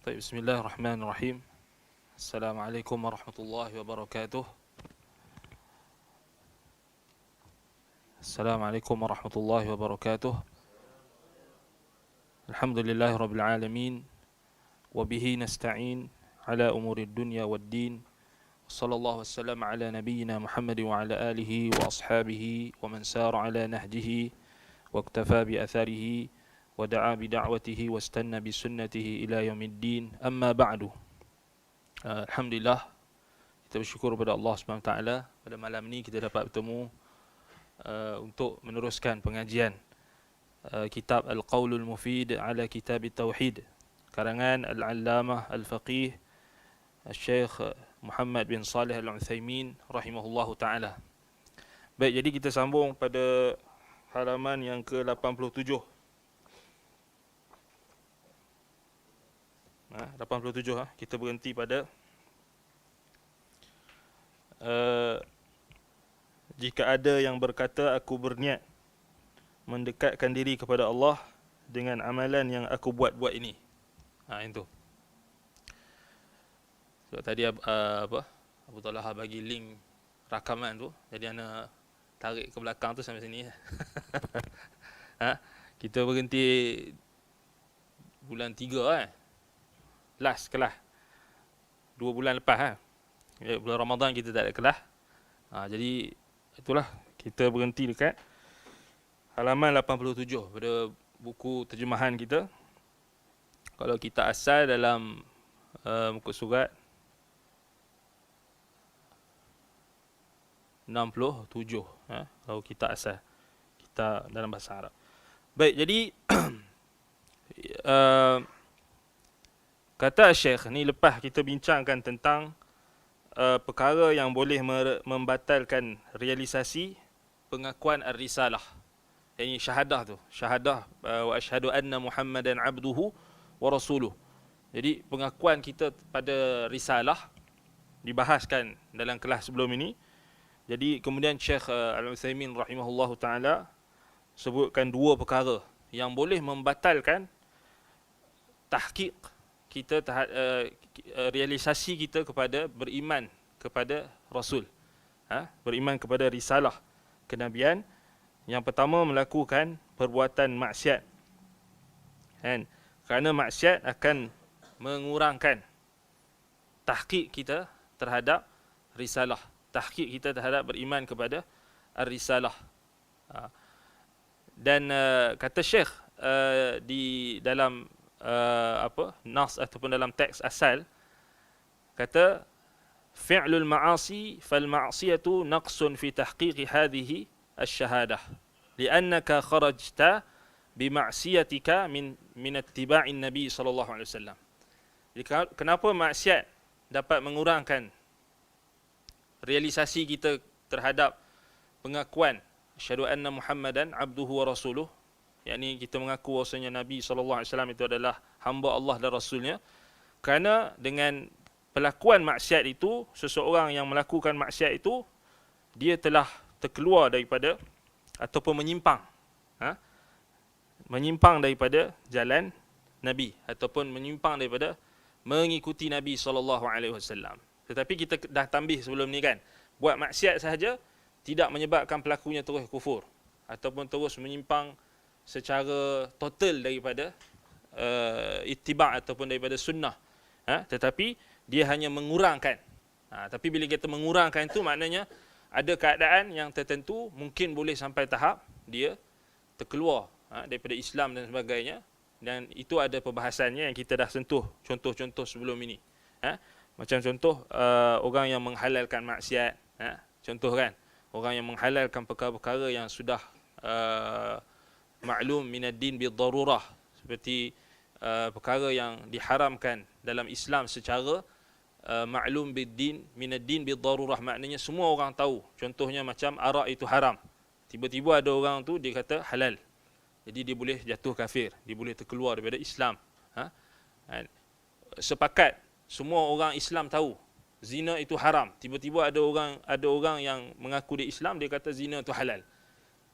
طيب بسم الله الرحمن الرحيم. السلام عليكم ورحمة الله وبركاته. السلام عليكم ورحمة الله وبركاته. الحمد لله رب العالمين وبه نستعين على أمور الدنيا والدين. صلى الله وسلم على نبينا محمد وعلى آله وأصحابه ومن سار على نهجه واكتفى بأثره ودعا بدعوته واستنى بسنته إلى يوم الدين. أما بعد. Alhamdulillah, kita bersyukur kepada Allah SWT. Pada malam ni kita dapat bertemu untuk meneruskan pengajian kitab Al-Qawlul Mufid ala Kitab Tauhid, karangan Al-Allamah Al-Faqih Al-Syeikh Muhammad bin Salih Al-Uthaymin rahimahullahu ta'ala. Baik, jadi kita sambung pada halaman yang ke-87. 87, kita berhenti pada jika ada yang berkata aku berniat mendekatkan diri kepada Allah dengan amalan yang aku buat ini. Itu. So, tadi Abu Talha bagi link rakaman tu, jadi ana tarik ke belakang tu sampai sini. Kita berhenti bulan 3 last kelas 2 bulan lepas bulan Ramadan kita tak ada kelas. Jadi itulah, kita berhenti dekat halaman 87 pada buku terjemahan kita. Kalau kita asal dalam muka surat 67, kalau kita asal kita dalam bahasa Arab. Baik, jadi kata Syekh ni, lepas kita bincangkan tentang perkara yang boleh membatalkan realisasi pengakuan ar-risalah. Yang syahadah tu, syahadah wa asyhadu anna Muhammadan abduhu wa rasuluh. Jadi pengakuan kita pada risalah dibahaskan dalam kelas sebelum ini. Jadi kemudian Syekh Al-Uthaymin rahimahullahu taala sebutkan dua perkara yang boleh membatalkan tahqiq kita, realisasi kita kepada beriman kepada Rasul, beriman kepada risalah kenabian. Yang pertama, melakukan perbuatan maksiat, kerana maksiat akan mengurangkan tahqiq kita terhadap risalah, tahqiq kita terhadap beriman kepada ar-risalah. Dan kata Syekh di dalam nas ataupun dalam teks asal, kata fi'lul ma'asi fal ma'siyatu naqsun fi tahqiqi hadhihi asy-syahadah li'annaka kharajta bi ma'siyatika min ittiba'in nabi sallallahu alaihi wasallam. Jadi kenapa maksiat dapat mengurangkan realisasi kita terhadap pengakuan asyhadu anna Muhammadan abduhu wa rasuluh, yakni kita mengaku bahawasanya Nabi SAW itu adalah hamba Allah dan Rasulnya. Kerana dengan pelakuan maksiat itu, seseorang yang melakukan maksiat itu, dia telah terkeluar daripada ataupun menyimpang daripada jalan Nabi, ataupun menyimpang daripada mengikuti Nabi SAW. Tetapi kita dah tambih sebelum ni kan, buat maksiat sahaja tidak menyebabkan pelakunya terus kufur ataupun terus menyimpang secara total daripada ittiba' ataupun daripada sunnah, tetapi dia hanya mengurangkan. Tapi bila kita mengurangkan itu, maknanya ada keadaan yang tertentu mungkin boleh sampai tahap dia terkeluar daripada Islam dan sebagainya, dan itu ada perbahasannya yang kita dah sentuh contoh-contoh sebelum ini. Macam contoh orang yang menghalalkan maksiat, contoh kan, orang yang menghalalkan perkara-perkara yang sudah maklum minad-din bid-darurah, seperti perkara yang diharamkan dalam Islam secara maklum bid-din minad-din bid-darurah, maknanya semua orang tahu. Contohnya macam arak itu haram, tiba-tiba ada orang tu dia kata halal, jadi dia boleh jatuh kafir, dia boleh terkeluar daripada Islam. Sepakat semua orang Islam tahu zina itu haram, tiba-tiba ada orang yang mengaku dia Islam, dia kata zina itu halal,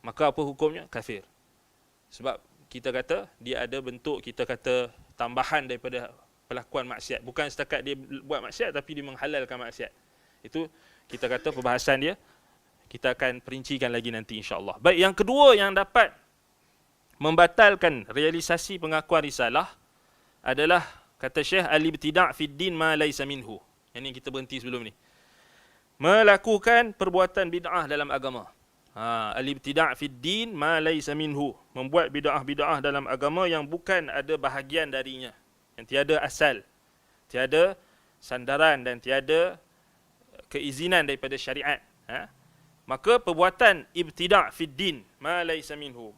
maka apa hukumnya? Kafir. Sebab kita kata dia ada bentuk, kita kata tambahan daripada pelakuan maksiat. Bukan setakat dia buat maksiat tapi dia menghalalkan maksiat. Itu kita kata perbahasan dia kita akan perincikan lagi nanti insya-Allah. Baik, yang kedua yang dapat membatalkan realisasi pengakuan risalah adalah kata Syekh al-ibtida' fid din ma laysa minhu. Yang ni kita berhenti sebelum ni. Melakukan perbuatan bid'ah dalam agama. Al-ibtida' fid din ma laysa minhu. Membuat bid'ah-bid'ah dalam agama yang bukan ada bahagian darinya. Yang tiada asal, tiada sandaran dan tiada keizinan daripada syariat. Maka perbuatan ibtida' fid din ma laysa minhu,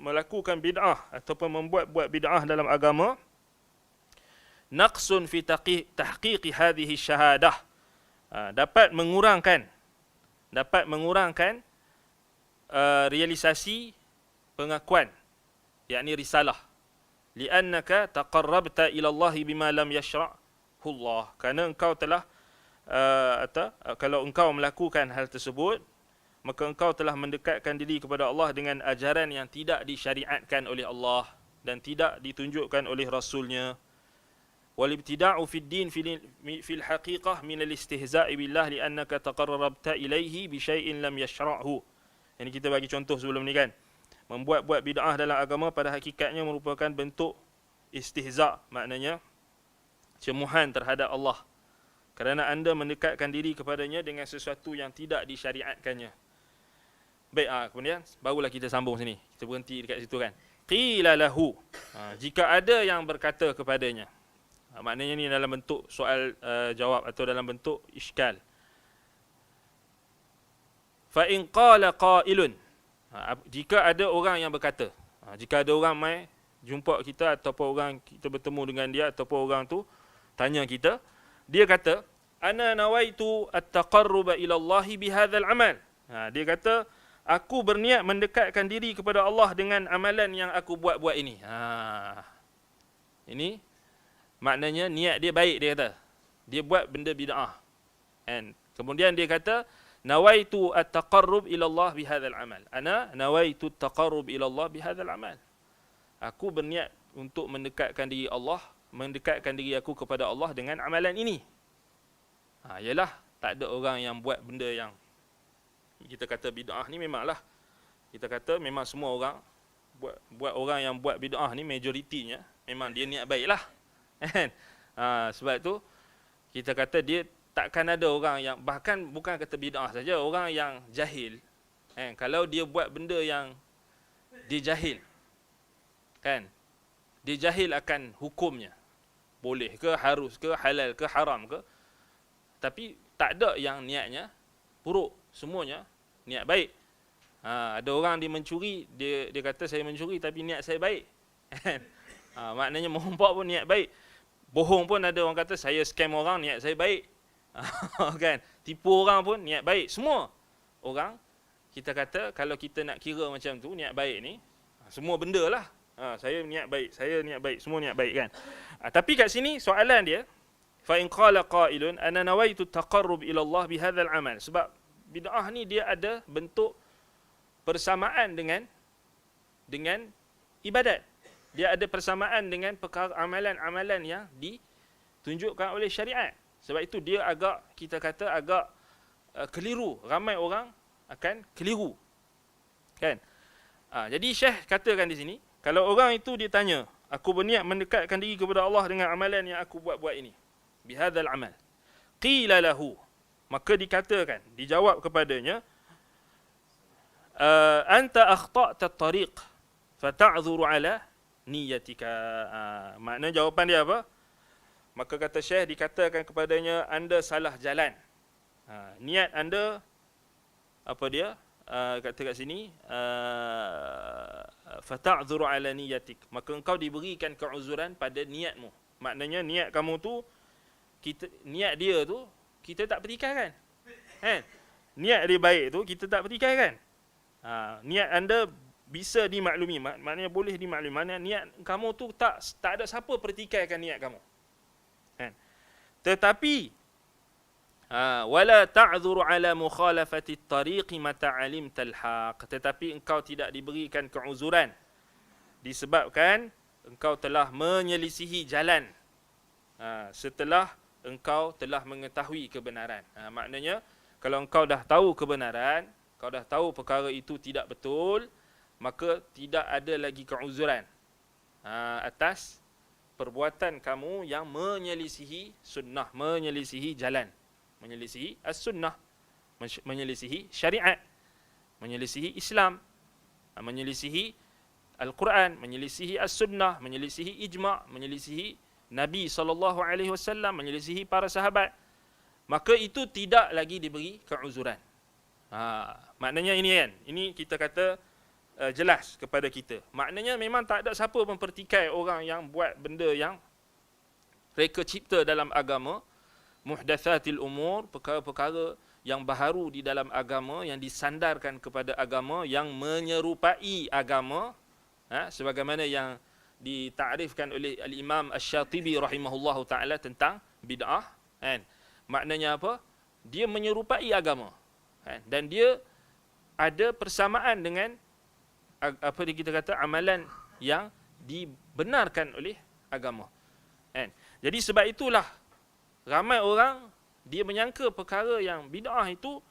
melakukan bid'ah ataupun membuat bid'ah dalam agama, naqsun fi tahqiqi hadhihi syahadah, dapat mengurangkan realisasi pengakuan, yakni risalah. Li'annaka taqarrabta ila Allah bima lam yashra'hu Allah. Kerana engkau telah kalau engkau melakukan hal tersebut, maka engkau telah mendekatkan diri kepada Allah dengan ajaran yang tidak disyariatkan oleh Allah dan tidak ditunjukkan oleh Rasulnya. Wal-ibtida'u fid din fil haqiqah min al-istihza'i billah li'annaka taqarrabta ilaihi bi syai'in lam yashra'hu. Ini kita bagi contoh sebelum ni kan. Membuat bid'ah dalam agama pada hakikatnya merupakan bentuk istihza', maknanya cemuhan terhadap Allah. Kerana anda mendekatkan diri kepadanya dengan sesuatu yang tidak disyariatkannya. Baik, kemudian barulah kita sambung sini. Kita berhenti dekat situ kan. Qila lahu. Jika ada yang berkata kepadanya. Maknanya ni dalam bentuk soal jawab atau dalam bentuk iskal. Fa in qala qailun. Jika ada orang yang berkata. Jika ada orang mai jumpa kita ataupun orang kita bertemu dengan dia ataupun orang tu tanya kita, dia kata, ana nawaitu at-taqarruba ila Allah bihadzal amal. Dia kata, aku berniat mendekatkan diri kepada Allah dengan amalan yang aku buat ini. Ini maknanya niat dia baik, dia kata. Dia buat benda bid'ah. And kemudian dia kata, nawaitu at-taqarrub ila Allah bihadzal amal. Ana nawaitu at-taqarrub ila Allah bihadzal amal. Aku berniat untuk mendekatkan diri aku kepada Allah dengan amalan ini. Ialah tak ada orang yang buat benda yang kita kata bid'ah ni, memanglah kita kata memang semua orang buat orang yang buat bid'ah ni majoritinya memang dia niat baiklah. Kan? Sebab tu kita kata dia takkan ada orang yang, bahkan bukan kata bid'ah saja, orang yang jahil, kalau dia buat benda yang dia jahil, kan, dia jahil akan hukumnya, boleh ke, harus ke, halal ke, haram ke, tapi tak ada yang niatnya buruk, semuanya niat baik. Ada orang dia mencuri, dia kata saya mencuri tapi niat saya baik. Maknanya merompak pun niat baik. Bohong pun ada orang kata saya scam orang, niat saya baik. Kan? Tipu orang pun niat baik. Semua orang kita kata kalau kita nak kira macam tu, niat baik ni semua benda lah. Saya niat baik, semua niat baik kan. Tapi kat sini soalan dia, fa in qala qailun ana nawaitu taqarrub ila Allah bihadzal amal. Sebab bid'ah ni dia ada bentuk persamaan dengan ibadat. Dia ada persamaan dengan perkara amalan-amalan yang ditunjukkan oleh syariat. Sebab itu dia agak, kita kata agak keliru. Ramai orang akan keliru. Kan? Jadi Syekh katakan di sini, kalau orang itu dia tanya, aku berniat mendekatkan diri kepada Allah dengan amalan yang aku buat ini. Bihadzal amal. Qila lahu. Maka dikatakan, dijawab kepadanya, anta akhta'ta at-tariq fata'dhuru ala niyatika. Makna jawapan dia apa? Maka kata Syekh, dikatakan kepadanya, anda salah jalan. Niat anda apa dia? Kata kat sini, fata'dhuru ala niyatik. Maka engkau diberikan keuzuran pada niatmu. Maknanya niat kamu tu, niat dia tu kita tak petikaikan. Kan? Niat dia baik tu kita tak petikaikan. Niat anda bisa dimaklumi, maknanya boleh dimaklumi. Maknanya niat kamu tu tak ada siapa pertikaikan niat kamu. Kan? Tetapi wala ta'dhuru ala mukhalafati at-tariq mata 'alimta al-haq. Tetapi engkau tidak diberikan keuzuran disebabkan engkau telah menyelisihi jalan. setelah engkau telah mengetahui kebenaran. Maknanya kalau engkau dah tahu kebenaran, kau dah tahu perkara itu tidak betul, maka tidak ada lagi keuzuran atas perbuatan kamu yang menyelisihi sunnah, menyelisihi jalan, menyelisihi as-sunnah, menyelisihi syariat, menyelisihi Islam, menyelisihi Al-Quran, menyelisihi as-sunnah, menyelisihi ijma', menyelisihi Nabi SAW, menyelisihi para sahabat, maka itu tidak lagi diberi keuzuran. Maknanya ini kan, ini kita kata jelas kepada kita. Maknanya memang tak ada siapa mempertikai orang yang buat benda yang reka cipta dalam agama, muhdatsatil umur, perkara-perkara yang baharu di dalam agama, yang disandarkan kepada agama, yang menyerupai agama, sebagaimana yang ditakrifkan oleh Al-Imam Asy-Syatibi rahimahullahu taala tentang bid'ah, kan? Maknanya apa? Dia menyerupai agama, kan? Dan dia ada persamaan dengan apa kita kata amalan yang dibenarkan oleh agama, kan? Jadi sebab itulah ramai orang dia menyangka perkara yang bid'ah itu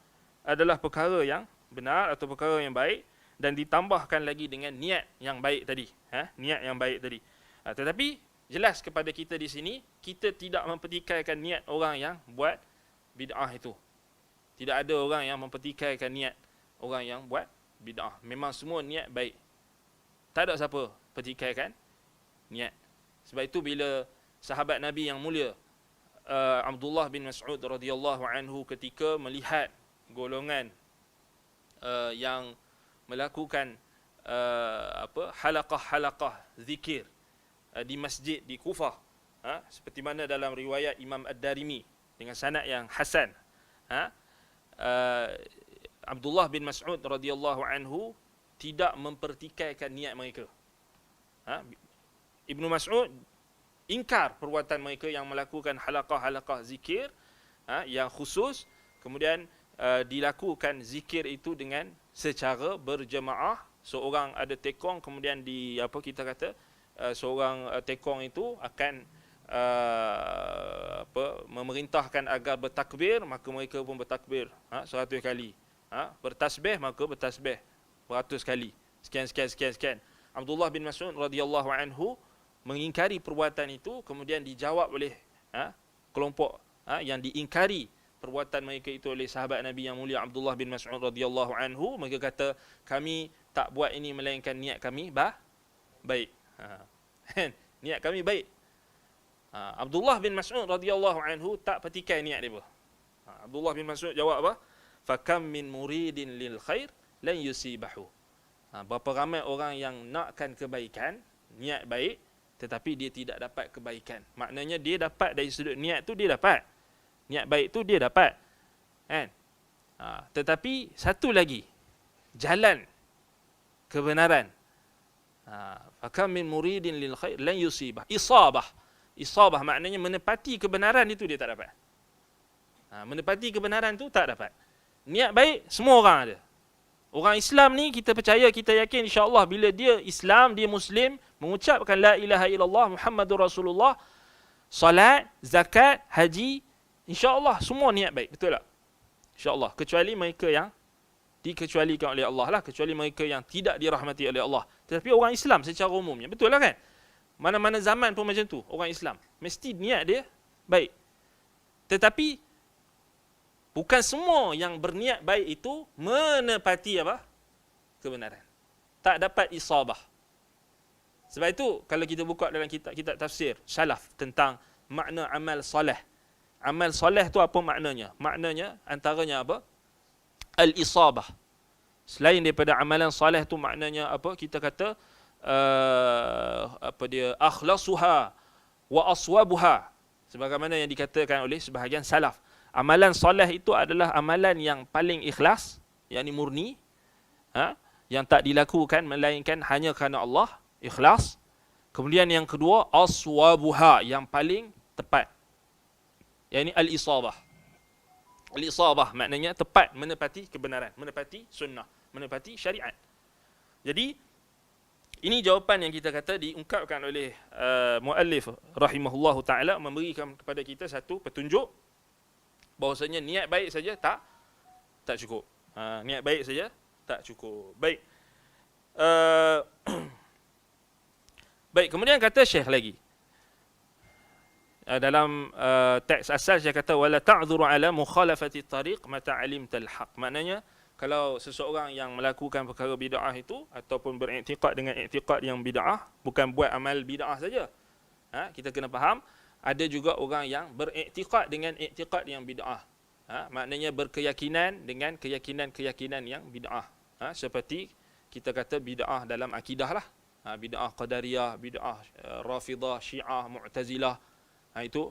adalah perkara yang benar atau perkara yang baik, dan ditambahkan lagi dengan niat yang baik tadi, niat yang baik tadi. Tetapi jelas kepada kita di sini, kita tidak mempertikaikan niat orang yang buat bid'ah itu. Tidak ada orang yang mempertikaikan niat orang yang buat bid'ah. Memang semua niat baik. Tak ada siapa pertikaikan niat. Sebab itu bila sahabat Nabi yang mulia Abdullah bin Mas'ud radhiyallahu anhu ketika melihat golongan yang melakukan halaqah-halaqah zikir di masjid di Kufah, seperti mana dalam riwayat Imam Ad-Darimi dengan sanad yang hasan, Abdullah bin Mas'ud radhiyallahu anhu tidak mempertikaikan niat mereka. Ibnu Mas'ud ingkar perbuatan mereka yang melakukan halaqah-halaqah zikir yang khusus, kemudian dilakukan zikir itu dengan secara berjemaah, seorang ada tekong, kemudian seorang tekong itu akan memerintahkan agar bertakbir, maka mereka pun bertakbir 100 kali, bertasbih maka bertasbih beratus kali, sekian. Abdullah bin Mas'ud radhiyallahu anhu mengingkari perbuatan itu, kemudian dijawab oleh kelompok yang diingkari perbuatan mereka itu oleh sahabat Nabi yang mulia Abdullah bin Mas'ud radhiyallahu anhu. Mereka kata, kami tak buat ini melainkan niat kami baik. Niat kami baik. Abdullah bin Mas'ud radhiyallahu anhu tak petikai niat dia. Abdullah bin Mas'ud jawab apa? Fakam min muridin lil khair lan yusibahu. Berapa ramai orang yang nakkan kebaikan, niat baik, tetapi dia tidak dapat kebaikan. Maknanya dia dapat dari sudut niat tu, dia dapat niat baik tu, dia dapat, kan? Tetapi satu lagi, jalan kebenaran, fakam min muridin lil khair lan yusibah. Isabah maknanya menepati kebenaran itu dia tak dapat. Menepati kebenaran tu tak dapat. Niat baik semua orang ada. Orang Islam ni kita percaya, kita yakin insya-Allah bila dia Islam, dia Muslim, mengucapkan la ilaha illallah Muhammadur Rasulullah, salat, zakat, haji, insya-Allah semua niat baik, betul tak? Insya-Allah, kecuali mereka yang dikecualikan oleh Allah lah, kecuali mereka yang tidak dirahmati oleh Allah. Tetapi orang Islam secara umumnya, betul lah kan? Mana-mana zaman pun macam tu, orang Islam mesti niat dia baik. Tetapi bukan semua yang berniat baik itu menepati apa? Kebenaran. Tak dapat isabah. Sebab itu kalau kita buka dalam kitab tafsir salaf tentang makna amal soleh. Amal soleh tu apa maknanya? Maknanya antaranya apa? Al-isabah. Selain daripada amalan soleh tu maknanya apa? Kita kata akhlasuha wa aswabuha. Sebagaimana yang dikatakan oleh sebahagian salaf. Amalan soleh itu adalah amalan yang paling ikhlas, yakni murni, yang tak dilakukan melainkan hanya kerana Allah, ikhlas. Kemudian yang kedua, aswabuha, yang paling tepat, yakni al-isabah. Al-isabah maknanya tepat, menepati kebenaran, menepati sunnah, menepati syariat. Jadi Ini jawapan yang kita kata diungkapkan oleh muallif rahimahullahu taala, memberikan kepada kita satu petunjuk bahawasanya niat baik saja tak cukup. Niat baik saja tak cukup. Baik. Baik, kemudian kata Syekh lagi. Dalam teks asal dia kata wala ta'dhuru ala mukhalafati tariq mata alimtal haq. Maknanya kalau seseorang yang melakukan perkara bid'ah itu ataupun beriktikad dengan iktikad yang bid'ah, bukan buat amal bid'ah saja. Kita kena faham, ada juga orang yang beriktikad dengan iktikad yang bid'ah. Maknanya berkeyakinan dengan keyakinan-keyakinan yang bid'ah. Seperti kita kata bid'ah dalam akidah lah. Bid'ah qadariyah, bid'ah rafidah, syiah, mu'tazilah. Itu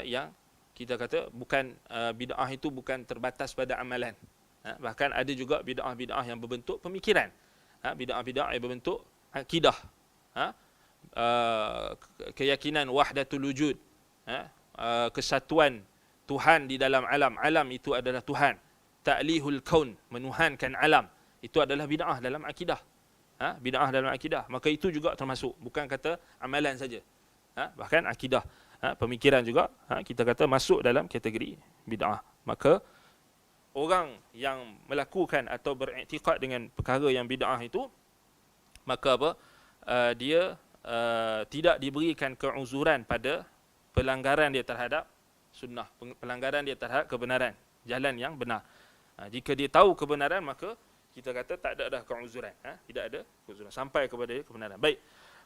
yang kita kata bukan bid'ah itu bukan terbatas pada amalan. Bahkan ada juga bid'ah-bid'ah yang berbentuk pemikiran. Bid'ah-bid'ah yang berbentuk akidah. Keyakinan wahdatul wujud. Kesatuan Tuhan di dalam alam. Alam itu adalah Tuhan. Ta'lihul kaun, menuhankan alam. Itu adalah bid'ah dalam akidah. Bid'ah dalam akidah. Maka itu juga termasuk. Bukan kata amalan saja. Bahkan akidah. Pemikiran juga kita kata masuk dalam kategori bid'ah. Maka orang yang melakukan atau beriktikad dengan perkara yang bid'ah itu, maka apa? Dia tidak diberikan keuzuran pada pelanggaran dia terhadap sunnah, pelanggaran dia terhadap kebenaran, jalan yang benar. Jika dia tahu kebenaran, maka kita kata tak ada dah keuzuran. Tidak ada keuzuran sampai kepada kebenaran. Baik.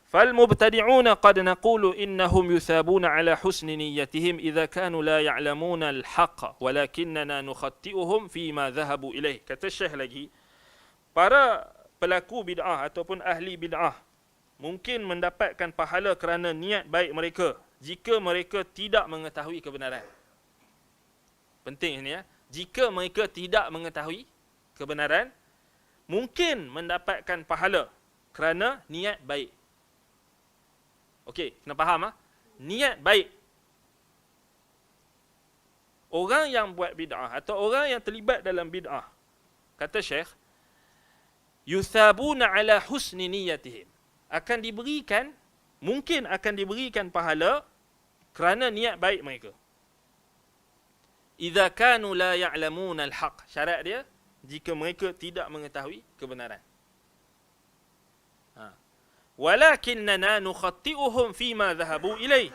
فالمبتدعون قد نقول إنهم يثابون على حسن نيتهم إذا كانوا لا يعلمون الحق ولكننا نخطئهم فيما ذهبوا إليه. Kata Syekh lagi, para pelaku bid'ah ataupun ahli bid'ah mungkin mendapatkan pahala kerana niat baik mereka jika mereka tidak mengetahui kebenaran. Penting ini ya. Jika mereka tidak mengetahui kebenaran, mungkin mendapatkan pahala kerana niat baik. Okey, kena faham niat baik. Orang yang buat bid'ah atau orang yang terlibat dalam bid'ah, kata Syekh, yuthabuna ala husni niyatihim. Akan diberikan, mungkin akan diberikan pahala kerana niat baik mereka. Idza kanu la ya'lamuna al-haq. Syarat dia, jika mereka tidak mengetahui kebenaran. Walakinnana nukhatti'uhum fima dhahabu ilaih.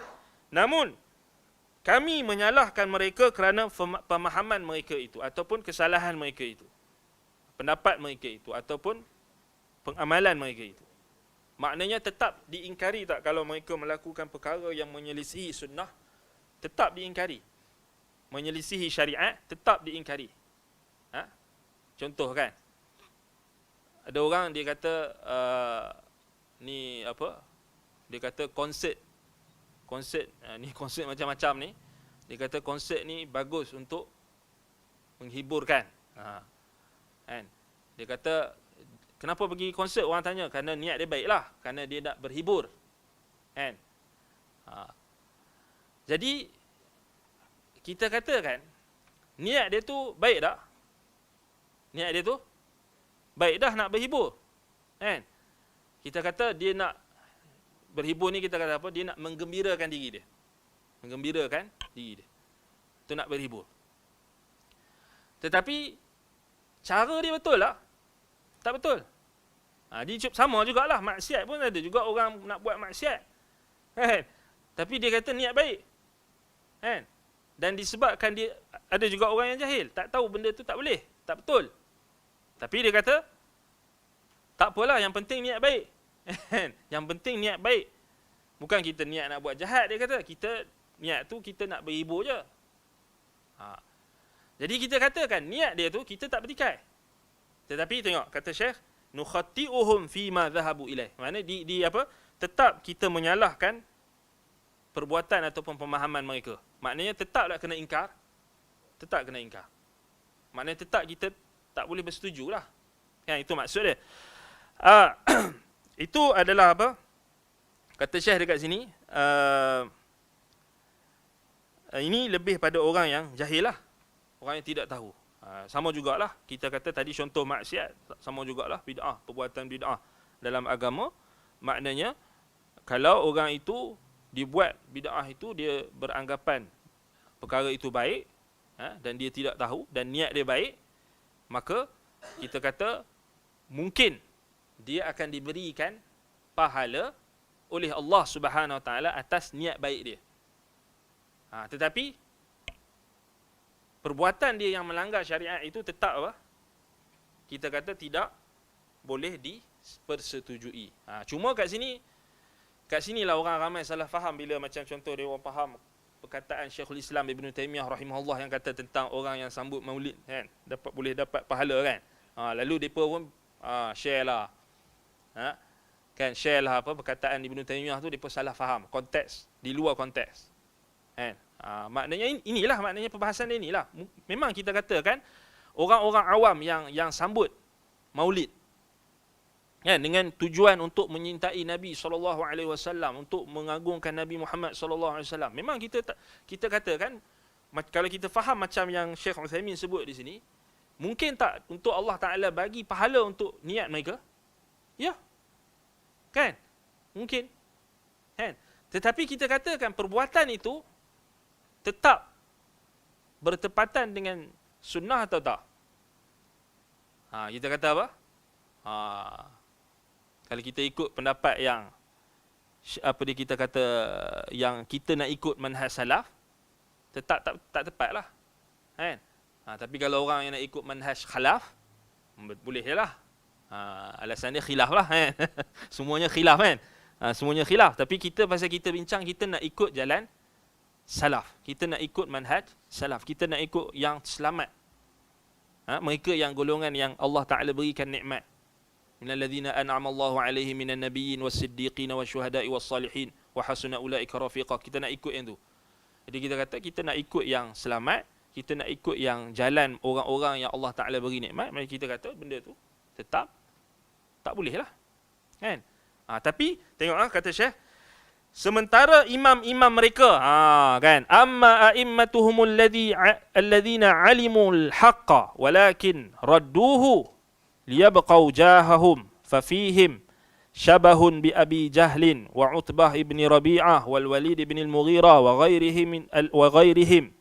Namun kami menyalahkan mereka kerana pemahaman mereka itu ataupun kesalahan mereka itu, pendapat mereka itu ataupun pengamalan mereka itu. Maknanya tetap diingkari tak kalau mereka melakukan perkara yang menyelisihi sunnah, tetap diingkari. Menyelisihi syariat tetap diingkari. Contoh kan, ada orang dia kata ni apa? Dia kata konsert ni konsert macam-macam ni. Dia kata konsert ni bagus untuk menghiburkan. Kan? Dia kata kenapa pergi konsert, orang tanya, kerana niat dia baiklah, kerana dia nak berhibur. Kan? Jadi kita katakan niat dia tu baik tak? Niat dia tu baik dah nak berhibur. Kan? Kita kata dia nak berhibur ni, kita kata apa? Dia nak menggembirakan diri dia. Menggembirakan diri dia. Itu nak berhibur. Tetapi cara dia betul tak? Tak betul. Dia sama jugalah, maksiat pun ada juga orang nak buat maksiat. Kan? Tapi dia kata niat baik. Kan? Dan disebabkan dia, ada juga orang yang jahil, tak tahu benda tu tak boleh, tak betul. Tapi dia kata tak apalah, yang penting niat baik. Yang penting niat baik. Bukan kita niat nak buat jahat, dia kata. Kita niat tu kita nak berhibur je. Jadi kita katakan niat dia tu kita tak bertikai. Tetapi tengok kata Syekh, nukhatti'uhum fima dhahabu ilaih. Maksudnya di apa? Tetap kita menyalahkan perbuatan ataupun pemahaman mereka. Maknanya tetaplah kena ingkar. Tetap kena ingkar. Maknanya tetap kita tak boleh bersetujulah. Yang itu maksud dia. Itu adalah apa? Kata Syekh dekat sini, ini lebih pada orang yang jahil lah. Orang yang tidak tahu. Sama jugalah, kita kata tadi contoh maksiat, sama jugalah bid'ah, perbuatan bid'ah dalam agama. maknanya kalau orang itu dibuat bid'ah itu, dia beranggapan perkara itu baik, dan dia tidak tahu dan niat dia baik, maka kita kata mungkin dia akan diberikan pahala oleh Allah Subhanahu Wa Taala atas niat baik dia. Tetapi perbuatan dia yang melanggar syariat itu tetap apa? Kita kata tidak boleh dipersetujui. Cuma kat sinilah orang ramai salah faham bila macam contoh dia orang faham perkataan Syekhul Islam Ibn Taymiyah rahimahullah yang kata tentang orang yang sambut maulid kan, boleh dapat pahala kan. Lalu depa pun share lah. Kan share lah apa perkataan Ibn Taymiyah tu, depa salah faham konteks, di luar konteks. Kan? Maknanya inilah maknanya perbahasan dia inilah. Memang kita katakan orang-orang awam yang sambut maulid kan, dengan tujuan untuk menyintai Nabi SAW, untuk mengagungkan Nabi Muhammad SAW. Memang kita katakan, kalau kita faham macam yang Syekh Uthaymin sebut di sini, mungkin tak untuk Allah Ta'ala bagi pahala untuk niat mereka? Ya. Kan? Mungkin. Kan? Tetapi kita katakan perbuatan itu tetap bertepatan dengan sunnah atau tak? Kita kata apa? Kalau kita ikut pendapat yang kita kata yang kita nak ikut manhaj salaf, tetap tak tepatlah. Kan? Tapi kalau orang yang nak ikut manhaj khalaf, boleh jelah. Alasan dia khilaf lah kan. Semuanya khilaf kan. Semuanya khilaf. Tapi pasal kita bincang, kita nak ikut jalan salaf. Kita nak ikut manhaj salaf. Kita nak ikut yang selamat. Mereka yang golongan yang Allah Ta'ala berikan nikmat. Minal ladzina an'ama Allahu 'alaihim minan nabiyyin was-siddiqin wasyuhada'i was-salihin wa hasuna ulaika rafiqa. Kita nak ikut yang tu. Jadi kita kata kita nak ikut yang selamat, kita nak ikut yang jalan orang-orang yang Allah Ta'ala beri nikmat. Maka kita kata benda tu tetap tak boleh lah. Kan? Tapi tengok kata Syekh, sementara imam-imam mereka, kan, amma a'immatuhumul ladzina 'alimul haqqa walakin radduhu liyabqau jahahum fafihim syabahun bi Abi Jahlin wa Utbah ibn Rabi'ah wal Walid ibn al-Mughirah wa ghairihim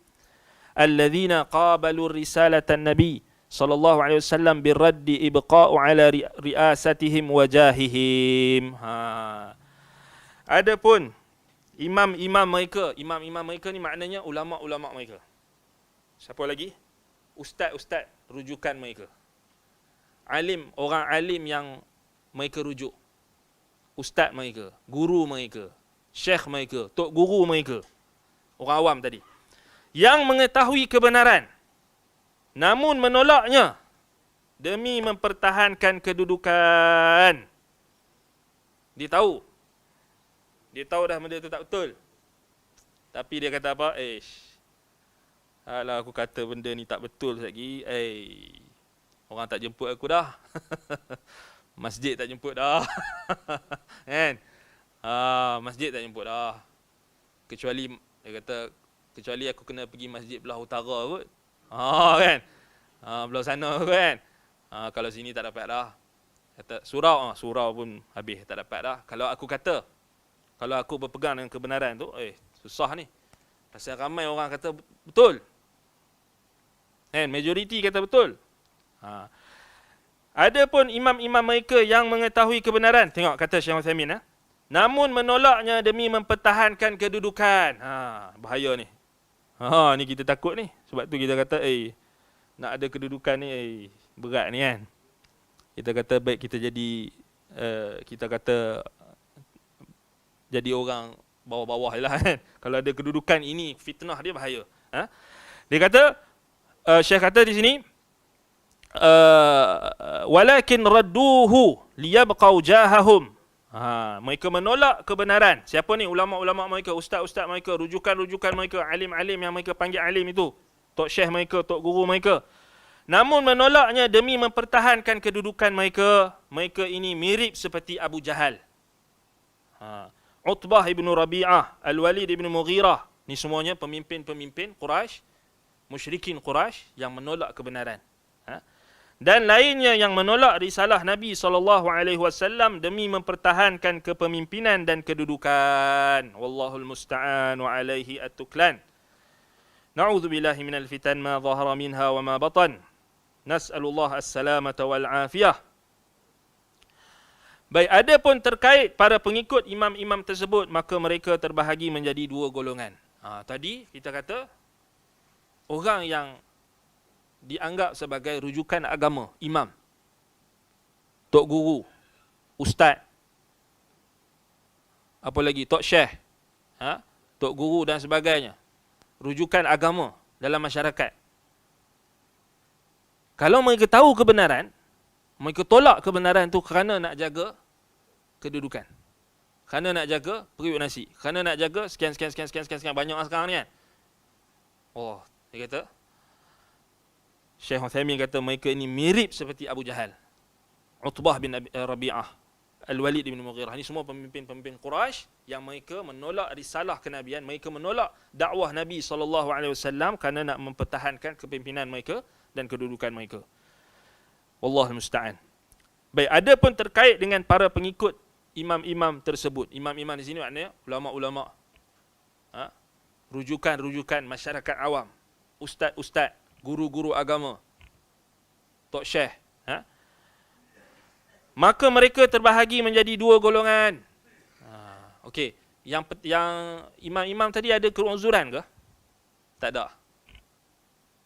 alladzina qabalu risalatan nabi sallallahu alaihi wasallam birraddi ibqa'u ala riasatihim wa jahihim. Adapun imam-imam mereka ni maknanya ulama-ulama mereka. Siapa lagi? Ustaz-ustaz rujukan mereka. Alim, orang alim yang mereka rujuk. Ustaz mereka, guru mereka, syekh mereka, tok guru mereka. Orang awam tadi. Yang mengetahui kebenaran namun menolaknya demi mempertahankan kedudukan. Dia tahu dah benda itu tak betul. Tapi dia kata apa? Alah, aku kata benda ni tak betul lagi. Orang tak jemput aku dah. Masjid tak jemput dah. Kan? Masjid tak jemput dah. Kecuali, dia kata, kecuali aku kena pergi masjid belah utara kot. Kan? Belah sana kan? Kalau sini tak dapat dah. Kata surau pun habis, tak dapat dah. Kalau aku berpegang dengan kebenaran tu, susah ni. Pasal ramai orang kata betul. Kan? Majoriti kata betul. Adapun imam-imam mereka yang mengetahui kebenaran, tengok kata Syekh Uthaymin, namun menolaknya demi mempertahankan kedudukan. Bahaya ni. Ni kita takut ni. Sebab tu kita kata nak ada kedudukan ni berat ni kan. Kita kata baik kita jadi jadi orang bawah-bawah je lah kan. Kalau ada kedudukan ini, fitnah dia bahaya. Dia kata, Syekh kata di sini, walakin radduhu liyabqau jahahum. Mereka menolak kebenaran. Siapa ni? Ulama-ulama mereka, ustaz-ustaz mereka, rujukan-rujukan mereka, alim-alim yang mereka panggil alim itu, tok syekh mereka, tok guru mereka. Namun menolaknya demi mempertahankan kedudukan mereka. Mereka ini mirip seperti Abu Jahal, Utbah ibn Rabi'ah, Al-Walid ibn Mughirah. Ni semuanya pemimpin-pemimpin Quraisy, musyrikin Quraisy yang menolak kebenaran. Dan lainnya yang menolak risalah Nabi SAW demi mempertahankan kepemimpinan dan kedudukan. Wallahul musta'an wa alaihi at-tuklan. Na'udzubillahi minal fitan ma zahara minha wa ma batan. Nas'alullah as-salamata wal afiyah. Baik, ada pun terkait para pengikut imam-imam tersebut, maka mereka terbahagi menjadi dua golongan. Tadi kita kata, orang yang dianggap sebagai rujukan agama, imam, tok guru, ustaz, apa lagi, tok syekh, tok guru dan sebagainya, rujukan agama dalam masyarakat. Kalau mereka tahu kebenaran, mereka tolak kebenaran tu kerana nak jaga kedudukan, kerana nak jaga periuk nasi, kerana nak jaga sekian banyak sekarang ni kan. Oh, dia kata, Syekh Uthaymin kata mereka ini mirip seperti Abu Jahal, Utbah bin Rabi'ah, Al-Walid bin Mughirah. Ini semua pemimpin-pemimpin Quraisy yang mereka menolak risalah kenabian, mereka menolak dakwah Nabi SAW kerana nak mempertahankan kepimpinan mereka dan kedudukan mereka. Wallahul musta'an. Baik, ada pun terkait dengan para pengikut imam-imam tersebut. Imam-imam di sini maknanya ulama-ulama, rujukan-rujukan masyarakat awam, ustaz-ustaz, guru-guru agama, tok syekh, maka mereka terbahagi menjadi dua golongan. Okey, yang imam-imam tadi ada keuzuran ke? Tak ada.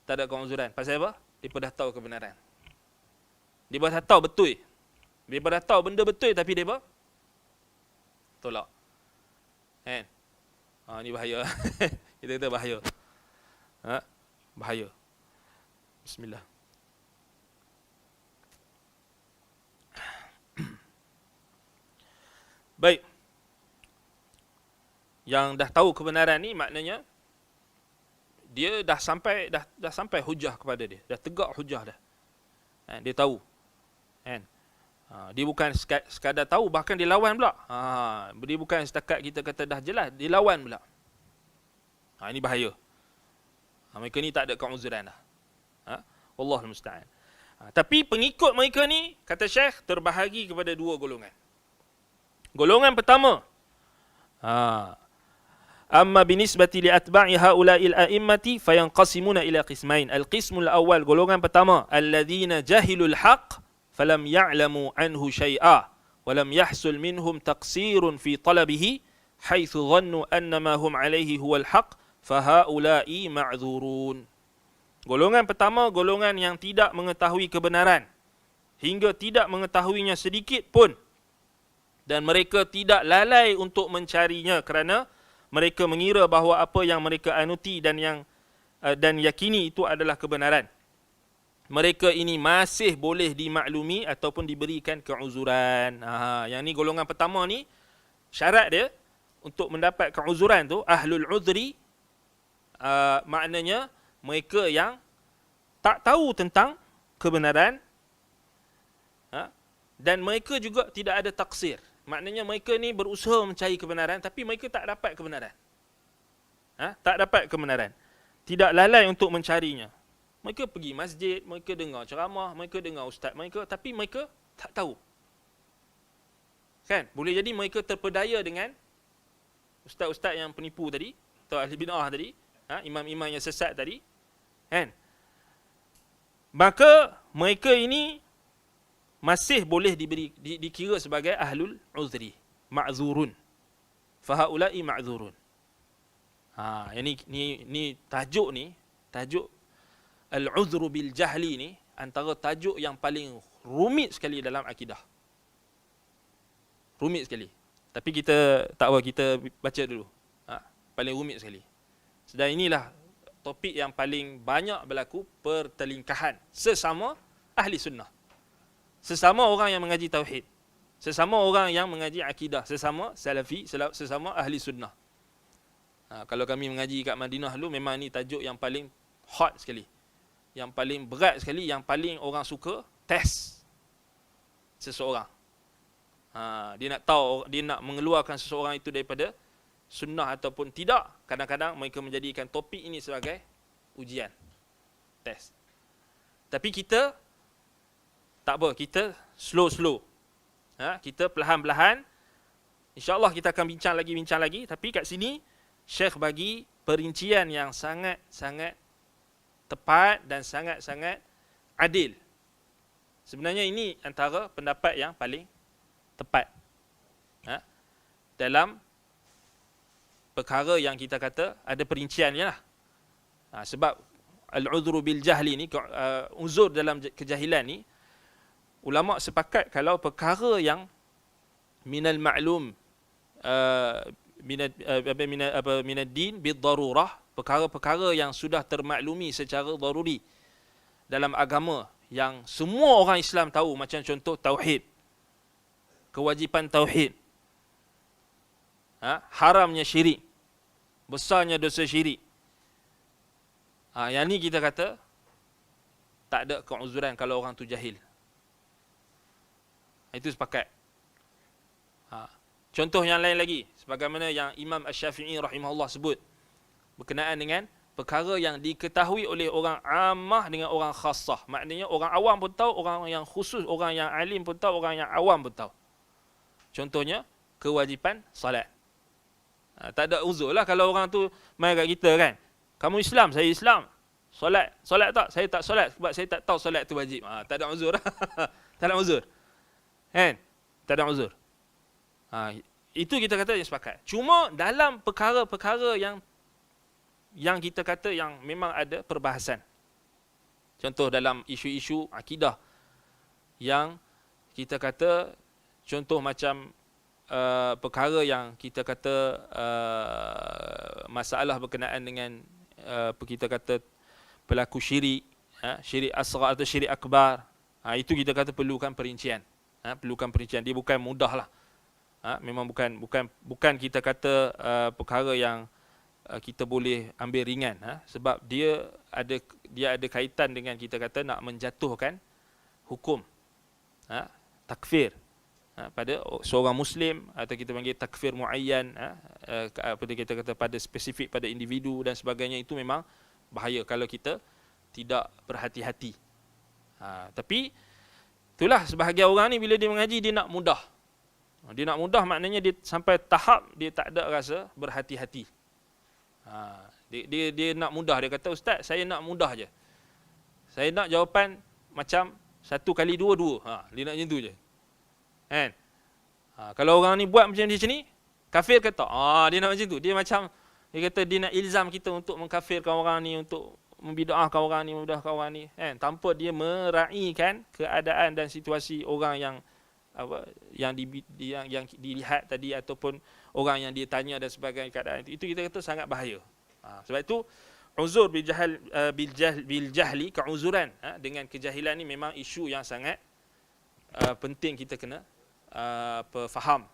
Tak ada keuzuran. Pasal apa? Mereka dah tahu kebenaran. Mereka dah tahu betul. Mereka dah tahu benda betul tapi mereka tolak. Kan? Ni bahaya. Kita kata bahaya. Bahaya. Bismillah. Baik. Yang dah tahu kebenaran ni maknanya dia dah sampai hujah kepada dia. Dah tegak hujah dah. Dia tahu. Kan? Dia bukan sekadar tahu, bahkan dia lawan pula. Dia bukan setakat kita kata dah jelas, dia lawan pula. Ini bahaya. Mereka ni tak ada keuzuran dah. Wallahul musta'an. Tapi pengikut mereka ni, kata Syekh, terbahagi kepada dua golongan. Golongan pertama, amma binisbati li atba'i haula'il a'immati fayanqasimuna ila qismain. Al-qismul awal, golongan pertama, alladhina jahilul haqq falam ya'lamu anhu syai'a walam yahsul minhum taqsirun fi talabihi haitsu dhannu annama hum alaihi huwal haqq fahaula'i ma'dzurun. Golongan pertama, golongan yang tidak mengetahui kebenaran hingga tidak mengetahuinya sedikit pun, dan mereka tidak lalai untuk mencarinya kerana mereka mengira bahawa apa yang mereka anuti dan yakini itu adalah kebenaran. Mereka ini masih boleh dimaklumi ataupun diberikan keuzuran. Yang ni golongan pertama ni, syarat dia untuk mendapat keuzuran tu, ahlul uzri, maknanya mereka yang tak tahu tentang kebenaran, dan mereka juga tidak ada taksir. Maknanya mereka ni berusaha mencari kebenaran tapi mereka tak dapat kebenaran. Tak dapat kebenaran. Tidak lalai untuk mencarinya. Mereka pergi masjid, mereka dengar ceramah, mereka dengar ustaz mereka, tapi mereka tak tahu. Kan? Boleh jadi mereka terpedaya dengan ustaz-ustaz yang penipu tadi, atau ahli bid'ah tadi, imam-imam yang sesat tadi. Kan? Maka mereka ini masih boleh dikira sebagai ahlul uzri, ma'zurun. Fahaula'i ma'zurun. Yang ni tajuk al-uzru bil jahli ni antara tajuk yang paling rumit sekali dalam akidah. Rumit sekali. Tapi kita tak apa, kita baca dulu. Paling rumit sekali. Sedang inilah topik yang paling banyak berlaku pertelingkahan sesama ahli sunnah. Sesama orang yang mengaji tauhid. Sesama orang yang mengaji akidah. Sesama salafi, sesama ahli sunnah. Kalau kami mengaji kat Madinah dulu, memang ni tajuk yang paling hot sekali. Yang paling berat sekali, yang paling orang suka test seseorang. Dia nak tahu, dia nak mengeluarkan seseorang itu daripada sunnah ataupun tidak. Kadang-kadang mereka menjadikan topik ini sebagai ujian, test. Tapi kita tak apa, kita slow-slow. Kita perlahan-perlahan. InsyaAllah kita akan bincang lagi. Tapi kat sini, Syekh bagi perincian yang sangat-sangat tepat dan sangat-sangat adil. Sebenarnya ini antara pendapat yang paling tepat. Dalam perkara yang kita kata ada perinciannya lah. Sebab al-udhru bil jahli ni, uzur dalam kejahilan ni, ulama sepakat kalau perkara yang minal ma'lum minad din bid darurah, perkara-perkara yang sudah termaklumi secara daruri dalam agama yang semua orang Islam tahu, macam contoh tauhid, kewajipan tauhid, haramnya syirik, besarnya dosa syirik. Yang ni kita kata tak ada keuzuran kalau orang tu jahil. Itu sepakat. Contoh yang lain lagi, sebagaimana yang Imam Asy-Syafi'i rahimahullah sebut berkenaan dengan perkara yang diketahui oleh orang ammah dengan orang khassah. Maknanya orang awam pun tahu, orang yang khusus, orang yang alim pun tahu, orang yang awam pun tahu. Contohnya kewajipan salat. Tak ada uzur lah kalau orang tu mai kat kita kan. Kamu Islam, saya Islam. Solat tak? Saya tak solat sebab saya tak tahu solat tu wajib. Tak ada uzur. Tak ada uzur. Kan? Tak ada uzur. Itu kita kata yang sepakat. Cuma dalam perkara-perkara yang kita kata yang memang ada perbahasan. Contoh dalam isu-isu akidah yang kita kata, contoh macam perkara yang kita kata masalah berkenaan dengan kita kata pelaku syirik, syirik asghar atau syirik akbar. Itu kita kata perlukan perincian. Perlukan perincian. Dia bukan mudah lah. Memang bukan kita kata perkara yang kita boleh ambil ringan, sebab dia ada kaitan dengan kita kata nak menjatuhkan hukum takfir pada seorang Muslim, atau kita panggil takfir muayyan, apa kita kata pada spesifik pada individu dan sebagainya. Itu memang bahaya kalau kita tidak berhati-hati. Tapi itulah sebahagian orang ni bila dia mengaji dia nak mudah. Dia nak mudah maknanya dia sampai tahap dia tak ada rasa berhati-hati. Dia nak mudah. Dia kata, Ustaz, saya nak mudah je. Saya nak jawapan macam 1 kali 2, 2. Dia nak macam tu je. Kan? Kalau orang ni buat macam ni, kafir ke tak? Dia nak macam tu. Dia macam, dia kata dia nak ilzam kita untuk mengkafirkan orang ni, untuk membid'ahkan orang ni, memudahkan orang ni. Kan? Tanpa dia meraihkan keadaan dan situasi orang yang dilihat tadi, ataupun orang yang dia tanya dan sebagainya keadaan itu kita kata sangat bahaya. Sebab itu uzur bil jahli, keuzuran dengan kejahilan ni memang isu yang sangat penting kita kena faham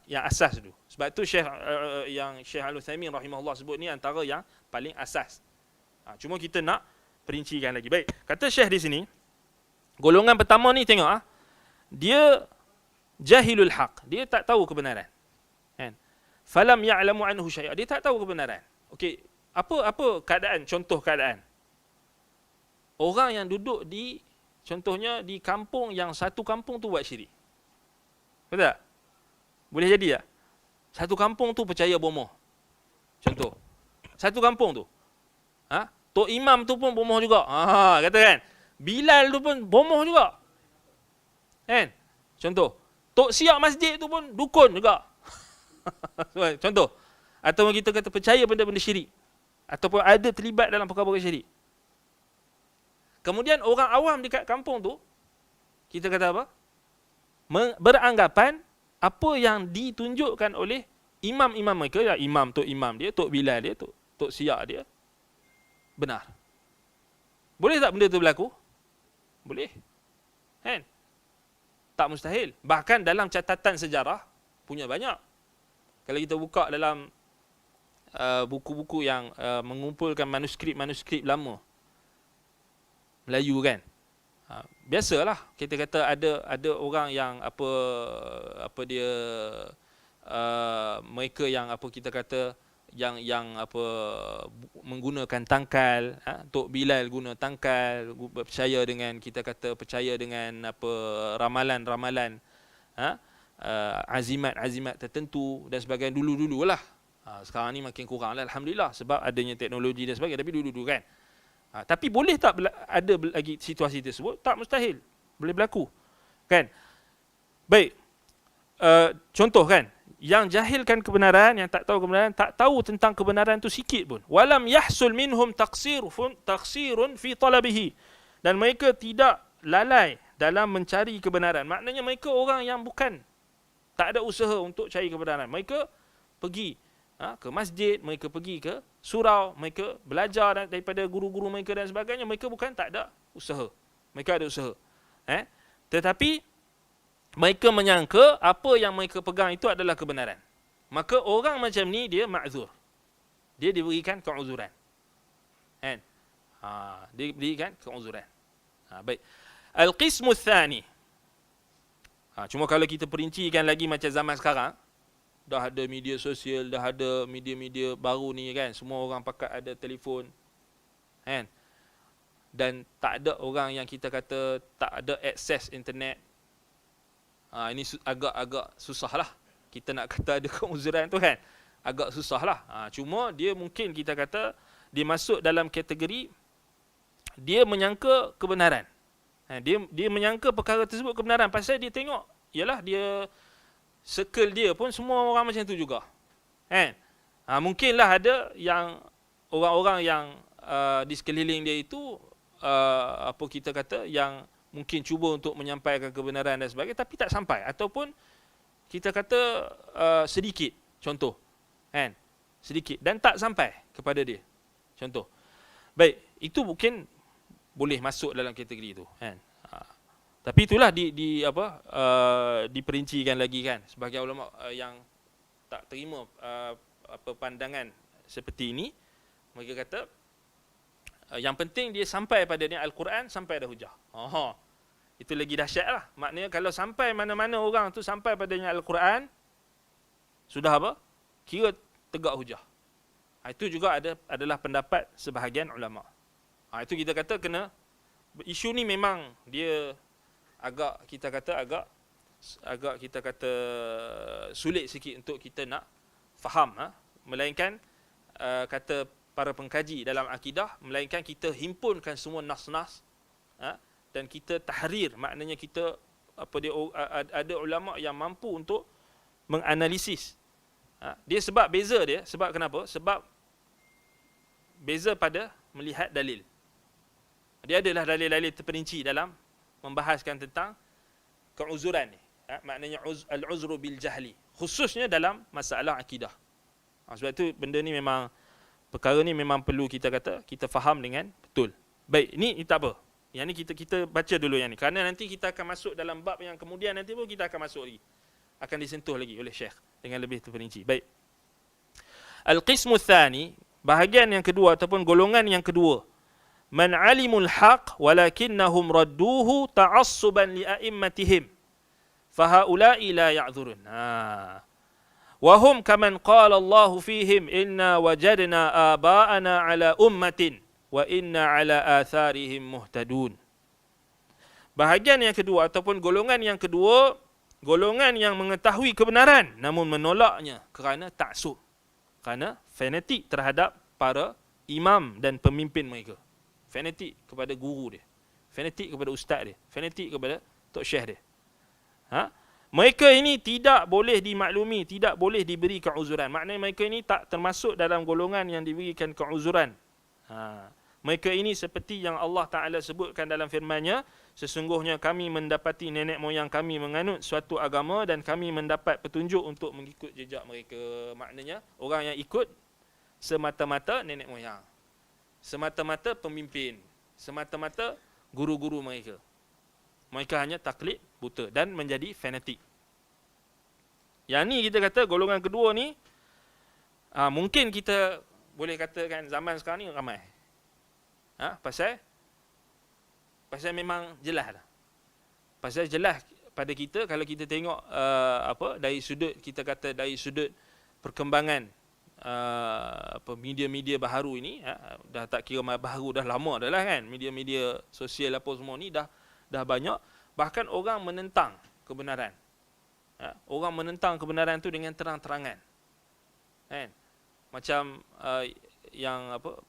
yang asas dulu. Sebab itu Syekh Al-Utsaimin rahimahullah sebut ni antara yang paling asas. Cuma kita nak perincikan lagi. Baik, kata Syekh di sini, golongan pertama ni tengok dia jahilul haq, dia tak tahu kebenaran. Kan? Falam ya'lamu anhu syai'a, dia tak tahu kebenaran. Okey, apa keadaan, contoh keadaan orang yang duduk di, contohnya di kampung yang satu kampung tu buat syirik. Betul tak? Boleh jadi tak? Satu kampung tu percaya bomoh. Contoh. Satu kampung tu. Tok Imam tu pun bomoh juga. Kata kan? Bilal tu pun bomoh juga. Kan? Contoh. Tok siap masjid tu pun dukun juga. Contoh. Atau kita kata percaya benda-benda syirik. Ataupun ada terlibat dalam perkara-perkara syirik. Kemudian orang awam dekat kampung tu, kita kata apa? Beranggapan apa yang ditunjukkan oleh imam-imam mereka, ya, imam dia, Tok Bilal dia, Tok siap dia, benar. Boleh tak benda tu berlaku? Boleh. Kan? Tak mustahil. Bahkan dalam catatan sejarah punya banyak. Kalau kita buka dalam buku-buku yang mengumpulkan manuskrip lama Melayu kan. Biasalah kita kata ada orang yang apa dia mereka yang apa kita kata yang apa menggunakan tangkal, Tok Bilal guna tangkal, percaya dengan apa ramalan-ramalan, azimat-azimat tertentu dan sebagainya dulu-dululah. Sekarang ni makin kurang lah, alhamdulillah, sebab adanya teknologi dan sebagainya, tapi dulu-dulu kan. Tapi boleh tak ada lagi situasi tersebut? Tak mustahil, boleh berlaku kan. Baik, contoh kan, yang jahilkan kebenaran, yang tak tahu kebenaran, tak tahu tentang kebenaran tu sikit pun. Walam yahsul minhum taqsirun fi talabihi, dan mereka tidak lalai dalam mencari kebenaran. Maknanya mereka orang yang bukan tak ada usaha untuk cari kebenaran. Mereka pergi ke masjid, mereka pergi ke surau, mereka belajar daripada guru-guru mereka dan sebagainya. Mereka bukan tak ada usaha, mereka ada usaha. Tetapi mereka menyangka apa yang mereka pegang itu adalah kebenaran. Maka orang macam ni dia ma'zur, dia diberikan keuzuran, kan? Dia diberikan keuzuran. Baik. Al-qismu tsani. Cuma kalau kita perincikan lagi macam zaman sekarang, dah ada media sosial, dah ada media-media baru ni kan, semua orang pakai ada telefon, kan? Dan tak ada orang yang kita kata tak ada akses internet. Ini agak susah lah kita nak kata ada keuzuran tu kan, agak susah lah. Cuma dia mungkin kita kata dia masuk dalam kategori dia menyangka kebenaran. Dia menyangka perkara tersebut kebenaran pasal dia tengok, yalah dia circle dia pun semua orang macam tu juga, kan? Mungkinlah ada yang orang-orang yang di sekeliling dia itu apa kita kata yang mungkin cuba untuk menyampaikan kebenaran dan sebagainya, tapi tak sampai, ataupun kita kata sedikit, contoh, kan? Sedikit dan tak sampai kepada dia, contoh. Baik, itu mungkin boleh masuk dalam kategori itu, kan? Tapi itulah diperincikan lagi kan, sebagai ulama yang tak terima pandangan seperti ini, mereka kata yang penting dia sampai pada ni Al-Quran, sampai ada hujah. Itu lagi dahsyat lah. Maknanya kalau sampai mana-mana orang tu sampai padanya Al-Quran, sudah apa? Kira tegak hujah. Itu juga adalah pendapat sebahagian ulama. Itu kita kata kena, isu ni memang dia agak kita kata sulit sikit untuk kita nak faham, melainkan kata para pengkaji dalam akidah, melainkan kita himpunkan semua nas-nas, dan kita tahrir, maknanya kita ada ulama yang mampu untuk menganalisis. Dia sebab beza dia, sebab kenapa? Sebab beza pada melihat dalil. Dia adalah dalil-dalil terperinci dalam membahaskan tentang keuzuran ni. Maknanya al-uzru bil jahli, khususnya dalam masalah akidah. Sebab itu benda ni memang, perkara ni memang perlu kita kata kita faham dengan betul. Baik, ni tak apa. Yang ni kita baca dulu yang ni, kerana nanti kita akan masuk dalam bab yang kemudian nanti pun kita akan masuk lagi, akan disentuh lagi oleh Syekh dengan lebih terperinci. Baik. Al-qismu tsani, bahagian yang kedua ataupun golongan yang kedua. Man alimul haq walakinnahum radduhu ta'assuban li a'immatihim. Fahaula'i la ya'dzurun. Wa hum kaman qala Allah fihim inna wajadna aba'ana ala ummatin wa inna ala atharihim muhtadun. Bahagian yang kedua ataupun golongan yang kedua, golongan yang mengetahui kebenaran namun menolaknya kerana taksub, kerana fanatik terhadap para imam dan pemimpin mereka. Fanatik kepada guru dia, fanatik kepada ustaz dia, fanatik kepada tok syekh dia. Mereka ini tidak boleh dimaklumi, tidak boleh diberi keuzuran. Maknanya mereka ini tak termasuk dalam golongan yang diberikan keuzuran. Mereka ini seperti yang Allah Ta'ala sebutkan dalam firman-Nya, sesungguhnya kami mendapati nenek moyang kami menganut suatu agama dan kami mendapat petunjuk untuk mengikut jejak mereka. Maknanya orang yang ikut semata-mata nenek moyang, semata-mata pemimpin, semata-mata guru-guru mereka. Mereka hanya taklid buta dan menjadi fanatik. Yang ni kita kata golongan kedua ni, mungkin kita boleh katakan zaman sekarang ni ramai. Pasal memang jelas lah. Pasal jelas pada kita kalau kita tengok dari sudut kita kata dari sudut perkembangan apa media-media baharu ini, dah tak kira baharu, dah lama dah lah kan, media-media sosial apa semua ni dah banyak, bahkan orang menentang kebenaran. Orang menentang kebenaran tu dengan terang-terangan. Kan? Macam yang apa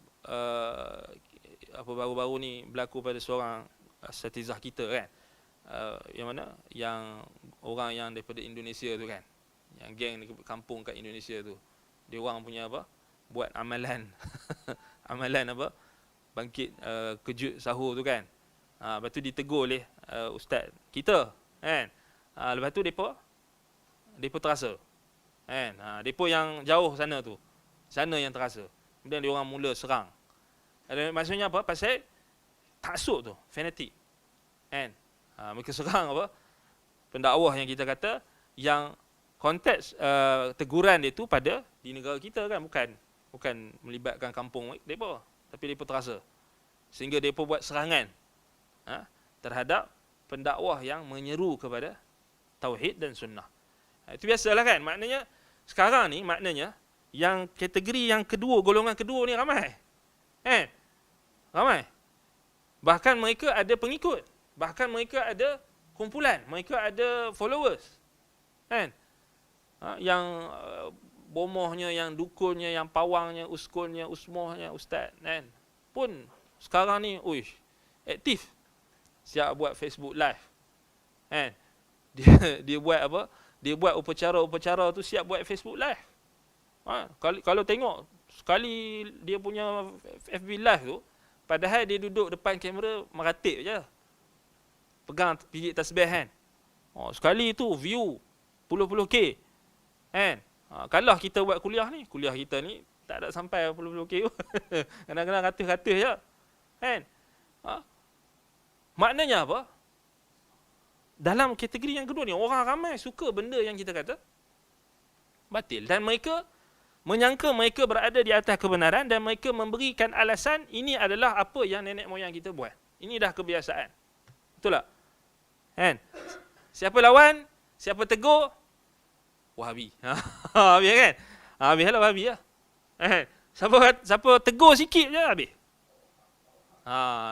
baru-baru ni berlaku pada seorang asatizah kita kan. Yang mana? Yang orang yang daripada Indonesia tu kan. Yang geng di kampung kat Indonesia tu. Dia orang punya apa? Buat amalan amalan apa? Bangkit kejut sahur tu kan. Lepas tu ditegur oleh ustaz kita kan. Lepas tu depa terasa. Kan? Depa yang jauh sana tu. Sana yang terasa. Kemudian dia orang mula serang. Maksudnya apa? Pasal taksub tu, fanatik. Kan? Mereka serang apa? Pendakwah yang kita kata yang konteks teguran dia tu pada di negara kita kan, bukan melibatkan kampung depa, tapi depa terasa. Sehingga depa buat serangan terhadap pendakwah yang menyeru kepada tauhid dan sunnah. Itu biasalah kan. Maknanya sekarang ni maknanya yang kategori yang kedua, golongan kedua ni ramai. Ramai. Bahkan mereka ada pengikut. Bahkan mereka ada kumpulan. Mereka ada followers. Kan? Yang bomohnya, yang dukunnya, yang pawangnya, uskunnya, usmohnya, ustaz. Kan? Pun sekarang ni, aktif. Siap buat Facebook live. Kan? Dia buat apa? Dia buat upacara-upacara tu siap buat Facebook live. Kalau tengok sekali dia punya FB live tu, padahal dia duduk depan kamera meratip je. Pegang pijit tasbih kan. Sekali tu view puluh-puluh K. Kan? Kalau kita buat kuliah kita ni tak ada sampai puluh-puluh K. Kadang-kadang ratus-ratus je. Kan? Maknanya apa? Dalam kategori yang kedua ni, orang ramai suka benda yang kita kata batil. Dan mereka menyangka mereka berada di atas kebenaran dan mereka memberikan alasan ini adalah apa yang nenek moyang kita buat. Ini dah kebiasaan. Betul tak? Kan? Siapa lawan, siapa tegur, Wahabi. Habis kan? Habislah Wahabi lah. Siapa tegur sikit je habis.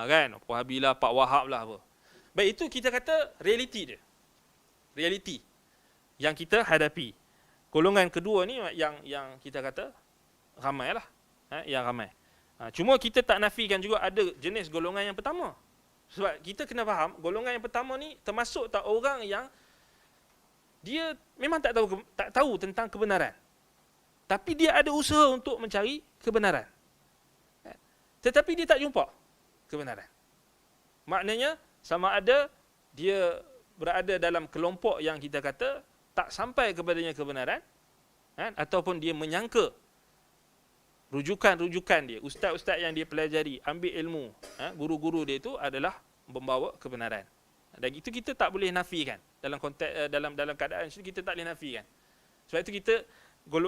Kan? Wahabi lah, Pak Wahab lah apa. Baik, itu kita kata realiti dia. Realiti yang kita hadapi. Golongan kedua ni yang kita kata ramai lah. Yang ramai. Cuma kita tak nafikan juga ada jenis golongan yang pertama. Sebab kita kena faham, golongan yang pertama ni termasuk tak orang yang dia memang tak tahu tentang kebenaran. Tapi dia ada usaha untuk mencari kebenaran. Tetapi dia tak jumpa kebenaran. Maknanya sama ada dia berada dalam kelompok yang kita kata tak sampai kepadanya kebenaran, ataupun dia menyangka rujukan-rujukan dia, ustaz-ustaz yang dia pelajari, ambil ilmu, guru-guru dia itu adalah membawa kebenaran. Dan itu kita tak boleh nafikan. Dalam konteks dalam keadaan itu kita tak boleh nafikan. Sebab itu kita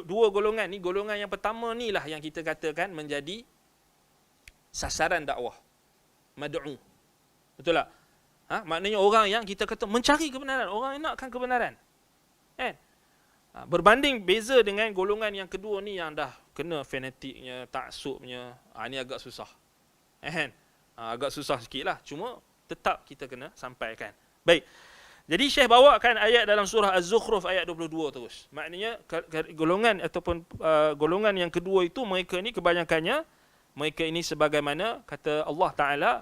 dua golongan ni, golongan yang pertama ni lah yang kita katakan menjadi sasaran dakwah, mad'u. Betul tak? Maknanya orang yang kita kata mencari kebenaran, orang yang nakkan kebenaran. Berbanding beza dengan golongan yang kedua ni yang dah kena fanatiknya, taksubnya, ni agak susah. Agak susah sikit lah. Cuma tetap kita kena sampaikan. Baik. Jadi Syekh bawakan ayat dalam surah Az-Zukhruf ayat 22 terus. Maknanya golongan ataupun golongan yang kedua itu mereka ni kebanyakannya mereka ini sebagaimana kata Allah Ta'ala,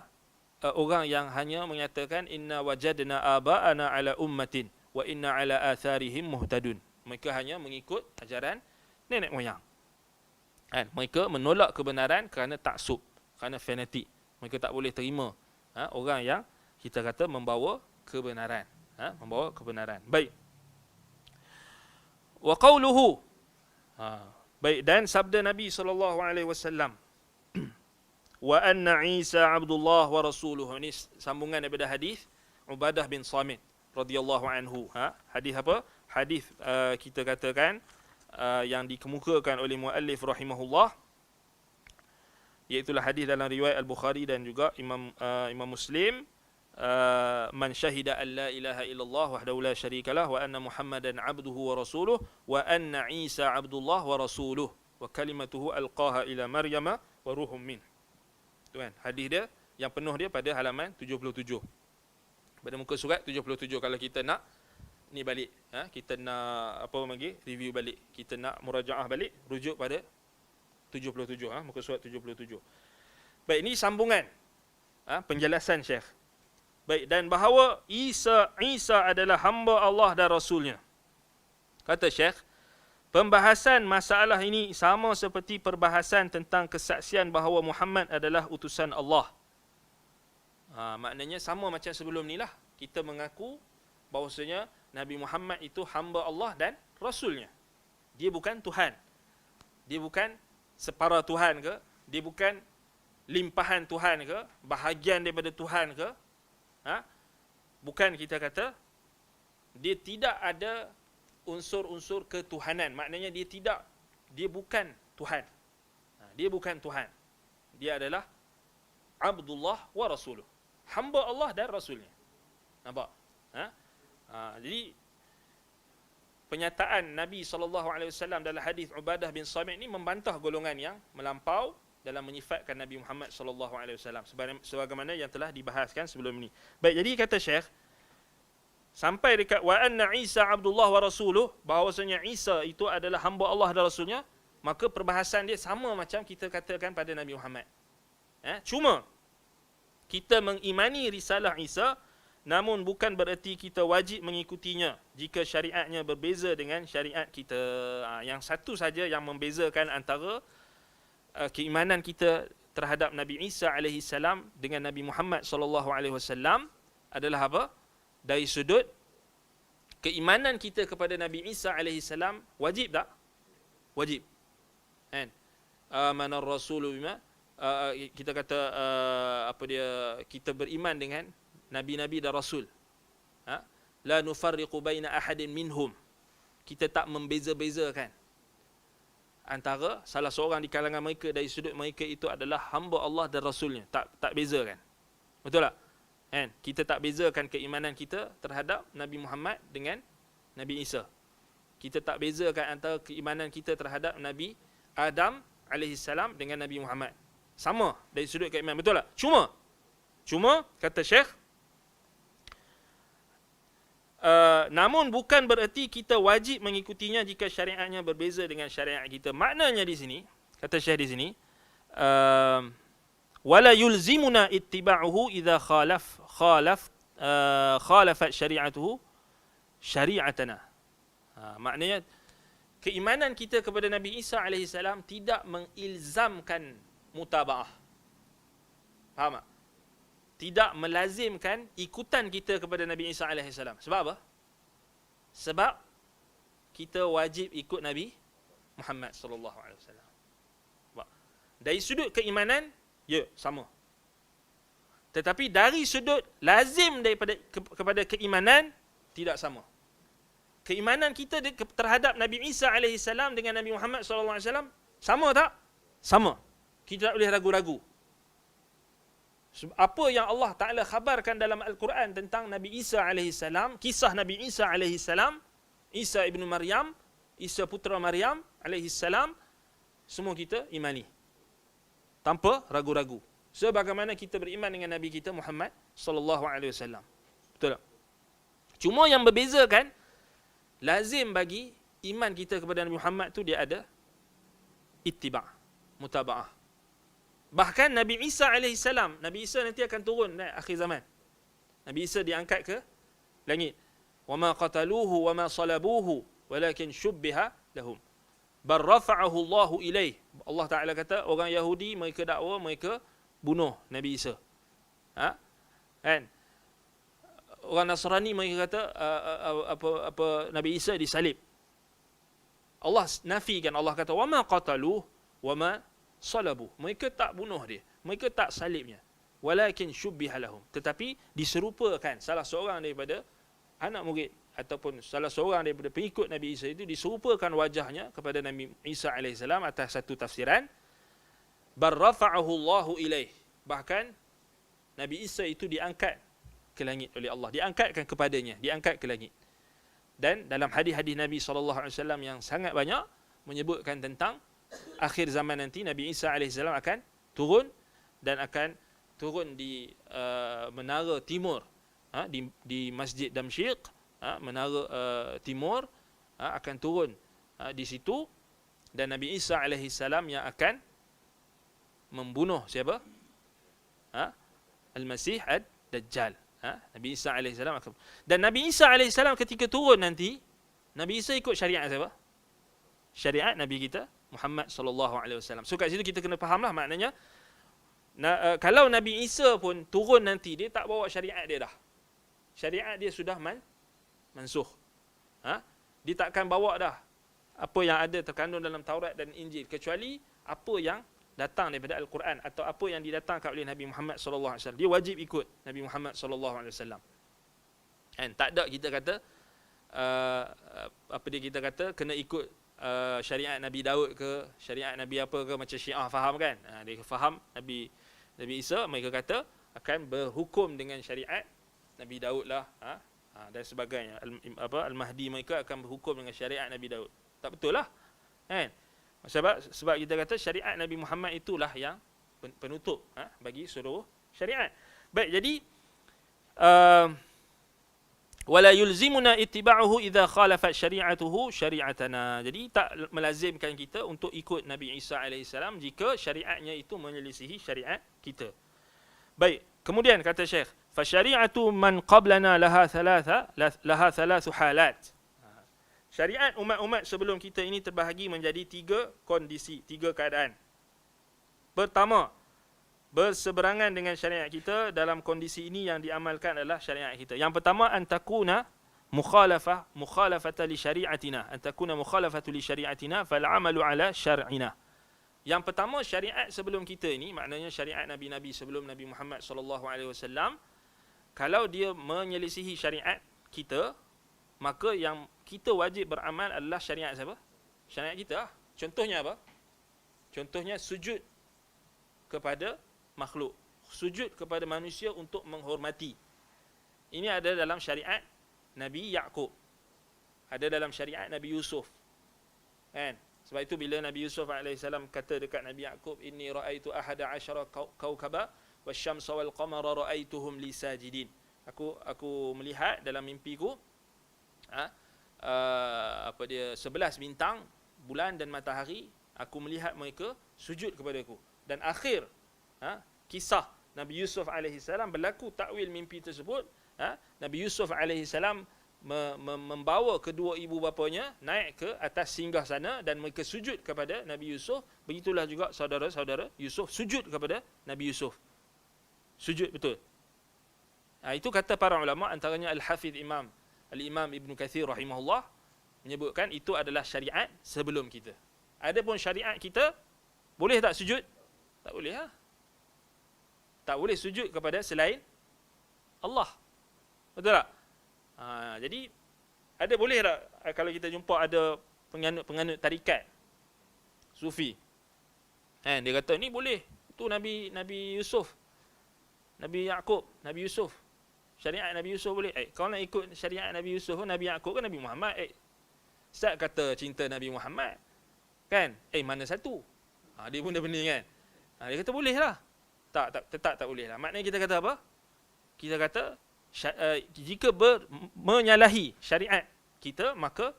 orang yang hanya menyatakan inna wajadna aba'ana ala ummatin wa inna ala atharihim muhtadun. Mereka hanya mengikut ajaran nenek moyang. Mereka menolak kebenaran kerana taksub, kerana fanatik. Mereka tak boleh terima orang yang kita kata membawa kebenaran. Membawa kebenaran. Baik. Wa qawluhu. Baik, dan sabda Nabi SAW. Wa anna Isa Abdullah wa Rasuluhu. Ini sambungan daripada hadis Ubadah bin Samit radhiyallahu anhu. Hadis apa? Hadis kita katakan yang dikemukakan oleh muallif rahimahullah, iaitu hadis dalam riwayat Al-Bukhari dan juga Imam Muslim. Man syahida an la ilaha illallah wahdahu la syarikalah wa anna Muhammadan abduhu wa rasuluh wa anna Isa abdullah wa rasuluh wa kalimatuhu alqaha ila Maryama wa ruhum min. Tu kan hadis dia yang penuh dia pada halaman 77. Pada muka surat 77 kalau kita nak ni balik, kita nak apa lagi review balik, kita nak murajaah balik, rujuk pada 77, muka surat 77. Baik, ini sambungan penjelasan Syekh. Baik, dan bahawa Isa adalah hamba Allah dan Rasulnya. Kata Syekh, pembahasan masalah ini sama seperti perbahasan tentang kesaksian bahawa Muhammad adalah utusan Allah. Maknanya sama macam sebelum ni lah. Kita mengaku bahawasanya Nabi Muhammad itu hamba Allah dan Rasulnya. Dia bukan Tuhan. Dia bukan separa Tuhan ke. Dia bukan limpahan Tuhan ke. Bahagian daripada Tuhan ke. Bukan, kita kata dia tidak ada unsur-unsur ketuhanan. Maknanya dia bukan Tuhan. Dia bukan Tuhan. Dia adalah Abdullah wa Rasuluh. Hamba Allah dan Rasulnya. Nampak? Jadi penyataan Nabi SAW dalam hadis Ubadah bin Samit ni membantah golongan yang melampau dalam menyifatkan Nabi Muhammad SAW sebagaimana yang telah dibahaskan sebelum ini. Baik, jadi kata Syekh sampai dekat wa anna Isa Abdullah wa Rasuluh, bahawasanya Isa itu adalah hamba Allah dan Rasulnya, maka perbahasan dia sama macam kita katakan pada Nabi Muhammad. Cuma kita mengimani risalah Isa, namun bukan bererti kita wajib mengikutinya jika syariatnya berbeza dengan syariat kita. Yang satu saja yang membezakan antara keimanan kita terhadap Nabi Isa alaihi salam dengan Nabi Muhammad sallallahu alaihi wasallam adalah apa? Dari sudut keimanan kita kepada Nabi Isa alaihi salam, wajib tak? Wajib. Kan? Amanar rasulu bima, kita kata kita beriman dengan nabi-nabi dan rasul. La nufarriqu baina ahadin minhum. Kita tak membeza-bezakan antara salah seorang di kalangan mereka dari sudut mereka itu adalah hamba Allah dan Rasulnya. Tak bezakan. Betul tak? Kan? Kita tak bezakan keimanan kita terhadap Nabi Muhammad dengan Nabi Isa. Kita tak bezakan antara keimanan kita terhadap Nabi Adam AS dengan Nabi Muhammad. Sama dari sudut keimanan. Betul tak? Cuma kata Syekh, namun bukan bererti kita wajib mengikutinya jika syariatnya berbeza dengan syariat kita. Maknanya di sini, kata Syekh di sini, wala yulzimuna ittiba'uhu idza khalafat syari'atuhu syari'atana. Maknanya keimanan kita kepada Nabi Isa alaihi salam tidak mengilzamkan mutaba'ah. Faham tak? Tidak melazimkan ikutan kita kepada Nabi Isa alaihi salam. Sebab apa? Sebab kita wajib ikut Nabi Muhammad sallallahu alaihi wasallam. Dari sudut keimanan, ya, sama. Tetapi dari sudut lazim daripada kepada keimanan, tidak sama. Keimanan kita terhadap Nabi Isa alaihi salam dengan Nabi Muhammad sallallahu alaihi wasallam sama tak? Sama. Kita tak boleh ragu-ragu. Apa yang Allah Ta'ala khabarkan dalam Al-Quran tentang Nabi Isa AS, kisah Nabi Isa AS, Isa ibn Maryam, Isa putra Maryam AS, semua kita imani tanpa ragu-ragu, sebagaimana kita beriman dengan Nabi kita Muhammad sallallahu alaihi wasallam. Betul tak? Cuma yang berbezakan, lazim bagi iman kita kepada Nabi Muhammad tu dia ada ittiba', mutaba'ah. Bahkan Nabi Isa AS, Nabi Isa nanti akan turun akhir zaman. Nabi Isa diangkat ke langit. Wa ma qataluhu wa ma salabuhu walakin syubbiha lahum. Bal rafa'ahu Allahu ilaih. Allah Ta'ala kata orang Yahudi mereka dakwa mereka bunuh Nabi Isa. Kan? Orang Nasrani mereka kata Nabi Isa disalib. Allah nafikan, Allah kata wa ma qataluhu wa ma salabu. Mereka tak bunuh dia, mereka tak salibnya. Walakin syubbiha lahum. Tetapi diserupakan salah seorang daripada anak murid ataupun salah seorang daripada pengikut Nabi Isa itu diserupakan wajahnya kepada Nabi Isa AS atas satu tafsiran. Bar rafa'ahu Allahu ilaih. Bahkan Nabi Isa itu diangkat ke langit oleh Allah, diangkatkan kepadanya, diangkat ke langit. Dan dalam hadis-hadis Nabi SAW yang sangat banyak menyebutkan tentang akhir zaman nanti Nabi Isa AS akan turun dan akan turun di menara timur, di Masjid Damsyik, menara timur, akan turun di situ, dan Nabi Isa AS yang akan membunuh siapa? Al-Masih Ad-Dajjal. Nabi Isa AS akan, dan Nabi Isa AS ketika turun nanti, Nabi Isa ikut syariat siapa? Syariat Nabi kita Muhammad sallallahu alaihi wasallam. So kat situ kita kena fahamlah, maknanya kalau Nabi Isa pun turun nanti, dia tak bawa syariat dia dah. Syariat dia sudah mansuh. Dia takkan bawa dah apa yang ada terkandung dalam Taurat dan Injil, kecuali apa yang datang daripada Al-Quran atau apa yang didatangkan oleh Nabi Muhammad sallallahu alaihi wasallam. Dia wajib ikut Nabi Muhammad sallallahu alaihi wasallam. Kan tak ada kita kata kita kata kena ikut syariat Nabi Daud ke, syariat Nabi apa ke, macam Syiah faham kan? Dia faham Nabi Isa, mereka kata akan berhukum dengan syariat Nabi Daud lah, dan sebagainya. Al-Mahdi mereka akan berhukum dengan syariat Nabi Daud. Tak betul lah, kan? Sebab kita kata syariat Nabi Muhammad itulah yang penutup bagi seluruh syariat. Baik, jadi wala yulzimuna ittiba'uhu idza khalafat syari'atuhu syari'atana. Jadi tak melazimkan kita untuk ikut Nabi Isa AS jika syariatnya itu menyelisihi syariat kita. Baik, kemudian kata Syekh, fa syari'atu man qablana laha thalathu halat. Syariat umat-umat sebelum kita ini terbahagi menjadi 3 kondisi, 3 keadaan. Pertama, berseberangan dengan syariat kita. Dalam kondisi ini yang diamalkan adalah syariat kita. Yang pertama, antakuna mukhalafata li syari'atina. Antakuna mukhalafatu li syari'atina fal amalu ala syar'ina. Yang pertama, syariat sebelum kita ini, maknanya syariat nabi-nabi sebelum Nabi Muhammad sallallahu alaihi wasallam, kalau dia menyelisihi syariat kita, maka yang kita wajib beramal adalah syariat siapa? Syariat kita. Contohnya apa? Contohnya sujud kepada makhluk, sujud kepada manusia untuk menghormati. Ini ada dalam syariat Nabi Yaqub, ada dalam syariat Nabi Yusuf, kan? Sebab itu bila Nabi Yusuf AS kata dekat Nabi Yaqub, inni ra'aitu ahada asyara kawkaba wasyamsa wal qamara ra'aituhum li sajidin. Aku melihat dalam mimpiku 11 bintang, bulan dan matahari, aku melihat mereka sujud kepadaku. Dan akhir kisah Nabi Yusuf AS berlaku takwil mimpi tersebut. Nabi Yusuf AS membawa kedua ibu bapanya naik ke atas singgah sana dan mereka sujud kepada Nabi Yusuf. Begitulah juga saudara-saudara Yusuf sujud kepada Nabi Yusuf. Sujud betul. Itu kata para ulama, antaranya Al-Hafidh Al-Imam Ibn Kathir rahimahullah menyebutkan itu adalah syariat sebelum kita. Adapun syariat kita, boleh tak sujud? Tak boleh. Tak boleh sujud kepada selain Allah. Betul tak? Jadi ada boleh tak kalau kita jumpa ada penganut tarikat sufi, dia kata ni boleh, itu Nabi Yusuf, Nabi Yaqub, Nabi Yusuf, syariat Nabi Yusuf boleh. Kau nak ikut syariat Nabi Yusuf, Nabi Yaqub ke Nabi Muhammad? Ustaz kata cinta Nabi Muhammad, kan? Mana satu? Dia pun dah pening, kan? Dia kata boleh lah. Tetap tak boleh lah. Maknanya kita kata apa? Kita kata jika menyalahi syariat kita, maka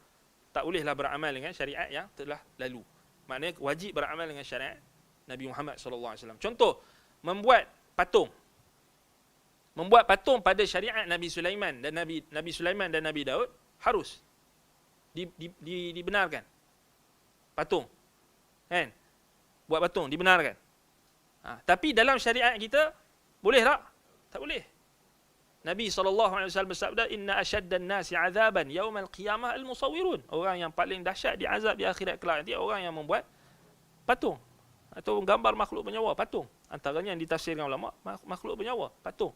tak bolehlah beramal dengan syariat yang telah lalu. Maknanya wajib beramal dengan syariat Nabi Muhammad SAW. Contoh, membuat patung. Membuat patung pada syariat Nabi Sulaiman dan Nabi Sulaiman dan Nabi Daud harus dibenarkan. Patung, kan? Buat patung dibenarkan. Tapi dalam syariat kita boleh tak? Tak boleh. Nabi SAW bersabda, inna asyaddan nasi azaban yaumal qiyamah al-musawwirun. Orang yang paling dahsyat di azab di akhirat kelak nanti orang yang membuat patung atau gambar makhluk bernyawa, patung. Antaranya yang ditafsirkan ulama, makhluk bernyawa, patung.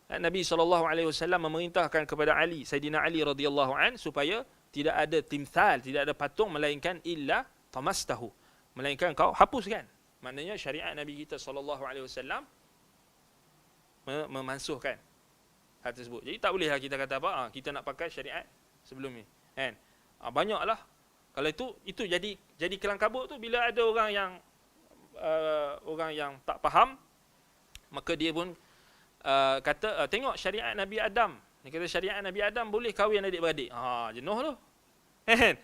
Nabi SAW memerintahkan kepada Ali, Sayyidina Ali radhiyallahu an, supaya tidak ada timthal, tidak ada patung melainkan illa tamastahu, melainkan kau hapuskan. Maknanya syariat Nabi kita SAW memansuhkan hal tersebut. Jadi tak bolehlah kita kata apa, kita nak pakai syariat sebelum ni, kan? Banyaklah Kalau itu jadi kelang kabut tu bila ada orang yang tak faham, maka dia pun kata tengok syariat Nabi Adam. Dia kata syariat Nabi Adam boleh kahwin adik-beradik. Jenuh tu. Kan?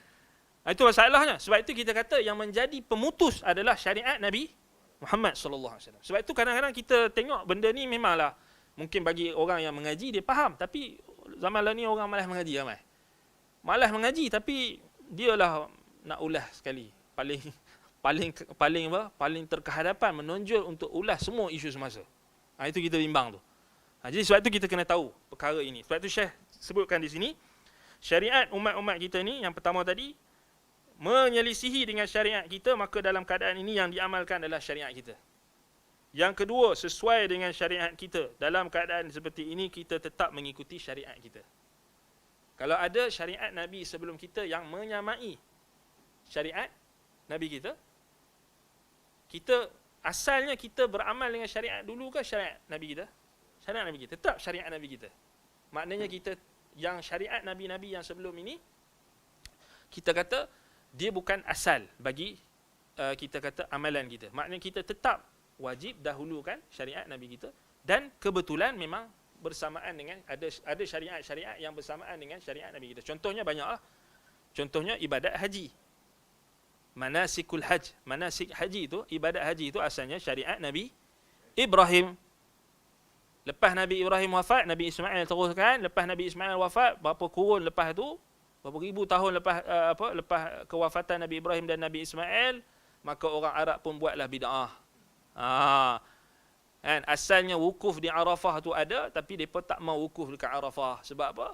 Itu masalahnya. Sebab itu kita kata yang menjadi pemutus adalah syariat Nabi Muhammad sallallahu alaihi wasallam. Sebab itu kadang-kadang kita tengok benda ni memanglah mungkin bagi orang yang mengaji dia faham, tapi zaman lah ni orang malas mengaji ramai. Malas mengaji tapi dialah nak ulas sekali. Paling terkehadapan menonjol untuk ulas semua isu semasa. Itu kita bimbang tu. Jadi sebab itu kita kena tahu perkara ini. Sebab itu Syekh sebutkan di sini, syariat umat-umat kita ni yang pertama tadi menyelisihi dengan syariat kita, maka dalam keadaan ini yang diamalkan adalah syariat kita. Yang kedua, sesuai dengan syariat kita. Dalam keadaan seperti ini kita tetap mengikuti syariat kita. Kalau ada syariat Nabi sebelum kita yang menyamai syariat Nabi kita, asalnya kita beramal dengan syariat dulu ke syariat Nabi kita? Syariat Nabi kita, tetap syariat Nabi kita. Maknanya kita yang syariat Nabi-Nabi yang sebelum ini, kita kata dia bukan asal bagi kita kata amalan kita. Maknanya kita tetap wajib dahulukan syariat Nabi kita, dan kebetulan memang bersamaan dengan ada syariat-syariat yang bersamaan dengan syariat Nabi kita. Contohnya banyaklah. Contohnya ibadat haji. Manasikul haj. Manasik haji itu, ibadat haji itu asalnya syariat Nabi Ibrahim. Lepas Nabi Ibrahim wafat, Nabi Ismail teruskan. Lepas Nabi Ismail wafat, berapa kurun lepas tu, berapa ribu tahun lepas kewafatan Nabi Ibrahim dan Nabi Ismail, maka orang Arab pun buatlah bid'ah. Kan? Asalnya wukuf di Arafah tu ada, tapi mereka tak mau wukuf dekat Arafah. Sebab apa?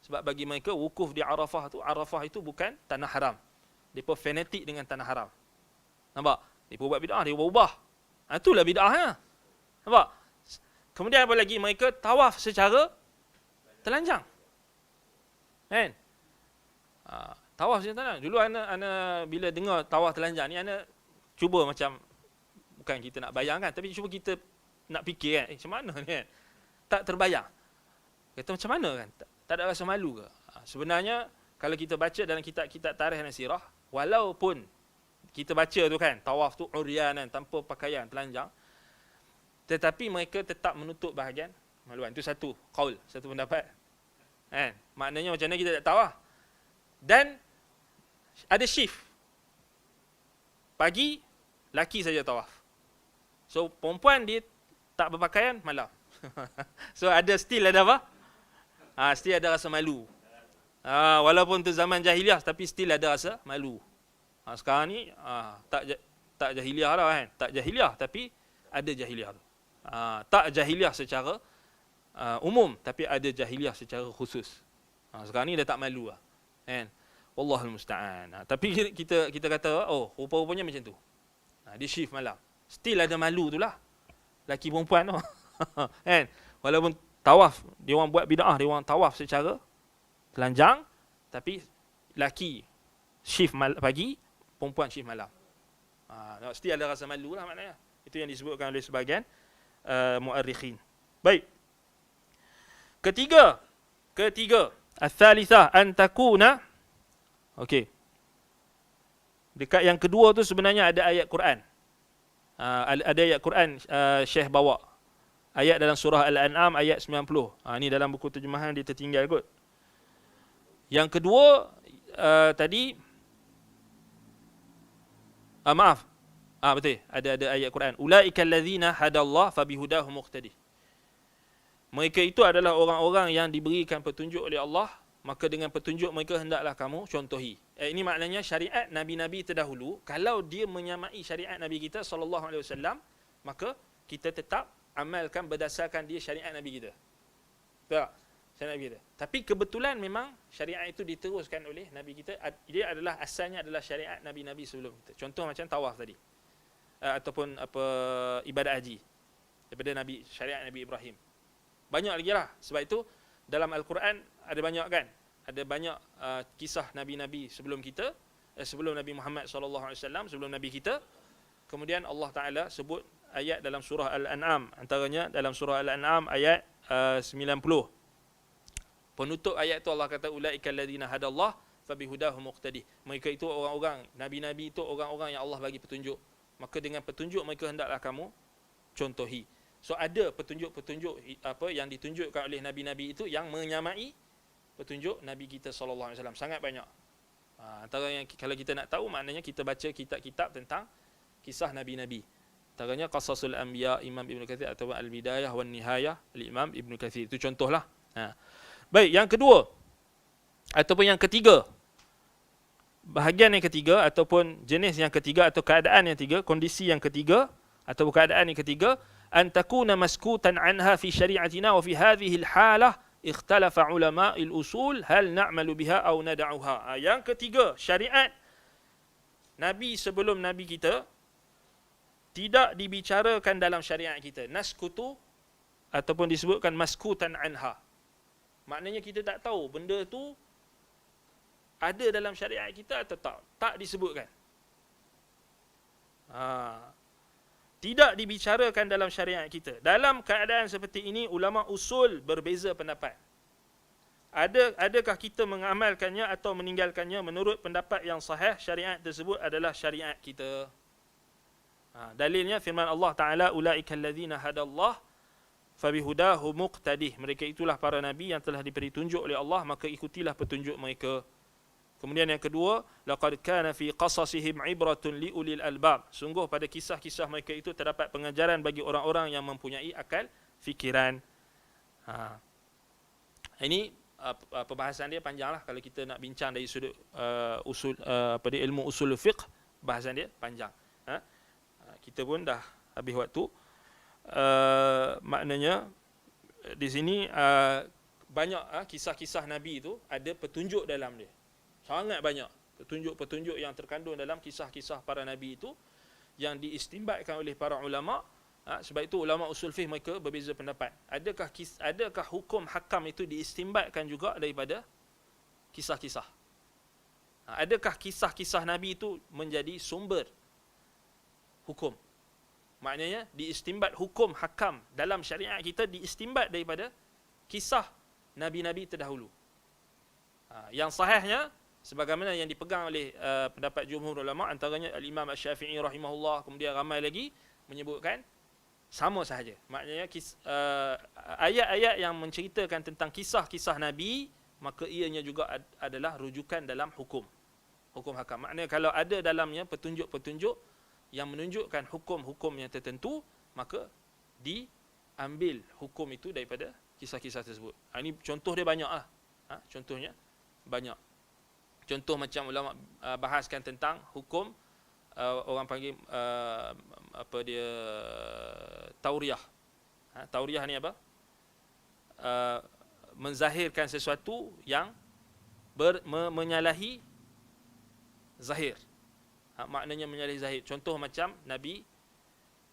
Sebab bagi mereka wukuf di Arafah itu bukan tanah haram. Mereka fanatik dengan tanah haram. Nampak? Mereka buat bid'ah, mereka ubah. Itulah bid'ahnya. Nampak? Kemudian apa lagi? Mereka tawaf secara telanjang. Kan? Tawaf secara telanjang. Dulu ana bila dengar tawaf telanjang ni, ana cuba macam, bukan kita nak bayangkan, tapi cuba kita nak fikir kan, macam mana ni kan? Tak terbayang. Kata macam mana kan? Tak ada rasa malu ke? Sebenarnya, kalau kita baca dalam kitab-kitab tarikh dan sirah, walaupun kita baca tu kan, tawaf tu uryanan, tanpa pakaian, telanjang, tetapi mereka tetap menutup bahagian maluan. Itu satu qaul, satu pendapat. Kan? Maknanya macam mana kita tak tahu lah. Dan ada shift. Pagi, laki saja tawaf. So, perempuan dia tak berpakaian malam. So, still ada apa? Still ada rasa malu. Walaupun tu zaman jahiliah, tapi still ada rasa malu. Sekarang ni, tak jahiliah lah kan. Tak jahiliah, tapi ada jahiliah tu. Tak jahiliah secara umum, tapi ada jahiliah secara khusus. Sekarang ni dah tak malu lah. Kan? Wallahul musta'an. Tapi kita kata, rupa-rupanya macam tu. Dia shift malam. Still ada malu tu lah. Laki perempuan tu. Kan? Walaupun tawaf, dia orang buat bid'ah, dia orang tawaf secara telanjang, tapi laki shift pagi, perempuan shift malam. Still ada rasa malu lah maknanya. Itu yang disebutkan oleh sebahagian mu'arrikhin. Baik. Ketiga, al-thalithah an takuna. Okey. Dekat yang kedua tu sebenarnya ada ayat Quran. Ada ayat Quran Syekh bawa. Ayat dalam surah Al-An'am ayat 90. Ni dalam buku terjemahan dia tertinggal kot. Yang kedua tadi maaf. Betul. Ada ayat Quran. Ulaikal ladzina hadallah fabihudahu muqtadi. Mereka itu adalah orang-orang yang diberikan petunjuk oleh Allah, maka dengan petunjuk mereka hendaklah kamu contohi. Ini maknanya syariat Nabi-Nabi terdahulu, kalau dia menyamai syariat Nabi kita sallallahu alaihi wasallam, maka kita tetap amalkan berdasarkan dia syariat Nabi kita. Tak? Syariat Nabi kita. Tapi kebetulan memang syariat itu diteruskan oleh Nabi kita. Dia adalah asalnya adalah syariat Nabi-Nabi sebelum kita. Contoh macam tawaf tadi. Ataupun ibadat haji. Daripada syariat Nabi Ibrahim. Banyak lagi lah. Sebab itu dalam Al-Quran ada banyak kan? Ada banyak kisah Nabi-Nabi sebelum kita, sebelum Nabi Muhammad SAW, sebelum Nabi kita. Kemudian Allah Ta'ala sebut ayat dalam surah Al-An'am. Antaranya dalam surah Al-An'am ayat 90. Penutup ayat tu Allah kata, ulaikal ladzina hadallah fabihudahu muqtadih. Mereka itu orang-orang, nabi-nabi itu orang-orang yang Allah bagi petunjuk. Maka dengan petunjuk mereka hendaklah kamu contohi. So ada petunjuk-petunjuk yang ditunjukkan oleh nabi-nabi itu yang menyamai petunjuk Nabi kita sallallahu alaihi wasallam. Sangat banyak. Antara yang kalau kita nak tahu, maknanya kita baca kitab-kitab tentang kisah nabi-nabi. Antaranya Qasasul Anbiya Imam Ibn Kathir atau Al-Bidayah wan Nihayah Imam Ibn Kathir. Itu contohlah. Baik, yang kedua ataupun yang ketiga, bahagian yang ketiga ataupun jenis yang ketiga atau keadaan yang ketiga, kondisi yang ketiga atau keadaan yang ketiga, an takuna maskutan anha fi syari'atina wa fi hadhihi al-halah ikhtalafa ulama al-usul hal na'malu biha aw nad'uha. Yang ketiga, syariat nabi sebelum nabi kita tidak dibicarakan dalam syariat kita. Naskutu ataupun disebutkan maskutan anha. Maknanya kita tak tahu benda tu ada dalam syariat kita atau tak. Tak disebutkan. Tidak dibicarakan dalam syariat kita. Dalam keadaan seperti ini, ulama usul berbeza pendapat. Adakah kita mengamalkannya atau meninggalkannya menurut pendapat yang sahih, syariat tersebut adalah syariat kita. Dalilnya firman Allah Ta'ala, ulaika alladzina hadallah fabihudahu muqtadih. Mereka itulah para nabi yang telah diberi tunjuk oleh Allah, maka ikutilah petunjuk mereka. Kemudian yang kedua, laqad kana fi qasasihim ibratun liulil albab. Sungguh pada kisah-kisah mereka itu terdapat pengajaran bagi orang-orang yang mempunyai akal fikiran. Ini pembahasan dia panjanglah kalau kita nak bincang dari sudut ilmu usul fiqh, bahasan dia panjang. Kita pun dah habis waktu. Maknanya di sini banyak kisah-kisah Nabi itu ada petunjuk dalam dia. Sangat banyak petunjuk-petunjuk yang terkandung dalam kisah-kisah para Nabi itu yang diistimbatkan oleh para ulama. Sebab itu ulama usul fiqh mereka berbeza pendapat. Adakah hukum hakam itu diistimbatkan juga daripada kisah-kisah? Adakah kisah-kisah Nabi itu menjadi sumber hukum? Maknanya diistimbat hukum hakam dalam syariat kita diistimbat daripada kisah Nabi-Nabi terdahulu. Yang sahihnya, sebagaimana yang dipegang oleh pendapat jumhur ulama, antaranya Al-Imam Asy-Syafi'i rahimahullah, kemudian ramai lagi menyebutkan sama sahaja. Maknanya ayat-ayat yang menceritakan tentang kisah-kisah Nabi, maka ianya juga adalah rujukan dalam hukum hakam. Maknanya kalau ada dalamnya petunjuk-petunjuk yang menunjukkan hukum-hukum yang tertentu, maka diambil hukum itu daripada kisah-kisah tersebut. Ini contoh dia banyak lah. Contohnya banyak. Contoh macam ulama bahaskan tentang hukum orang panggil tauriah. Tauriah ni apa? Menzahirkan sesuatu yang menyalahi zahir. Maknanya menyalahi zahir. Contoh macam Nabi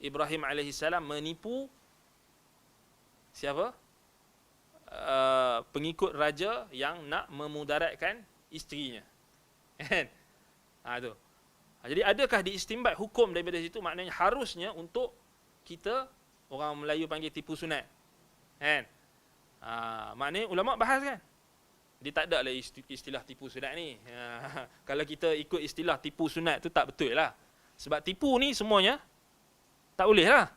Ibrahim AS menipu siapa? Pengikut raja yang nak memudaratkan isterinya. Kan? Tu. Jadi adakah diistimbat hukum daripada situ? Maknanya harusnya untuk kita, orang Melayu panggil tipu sunat. Kan? Maknanya ulama bahas kan? Dia tak ada lah istilah tipu sunat ni. Kalau kita ikut istilah tipu sunat tu tak betul lah. Sebab tipu ni semuanya tak boleh lah.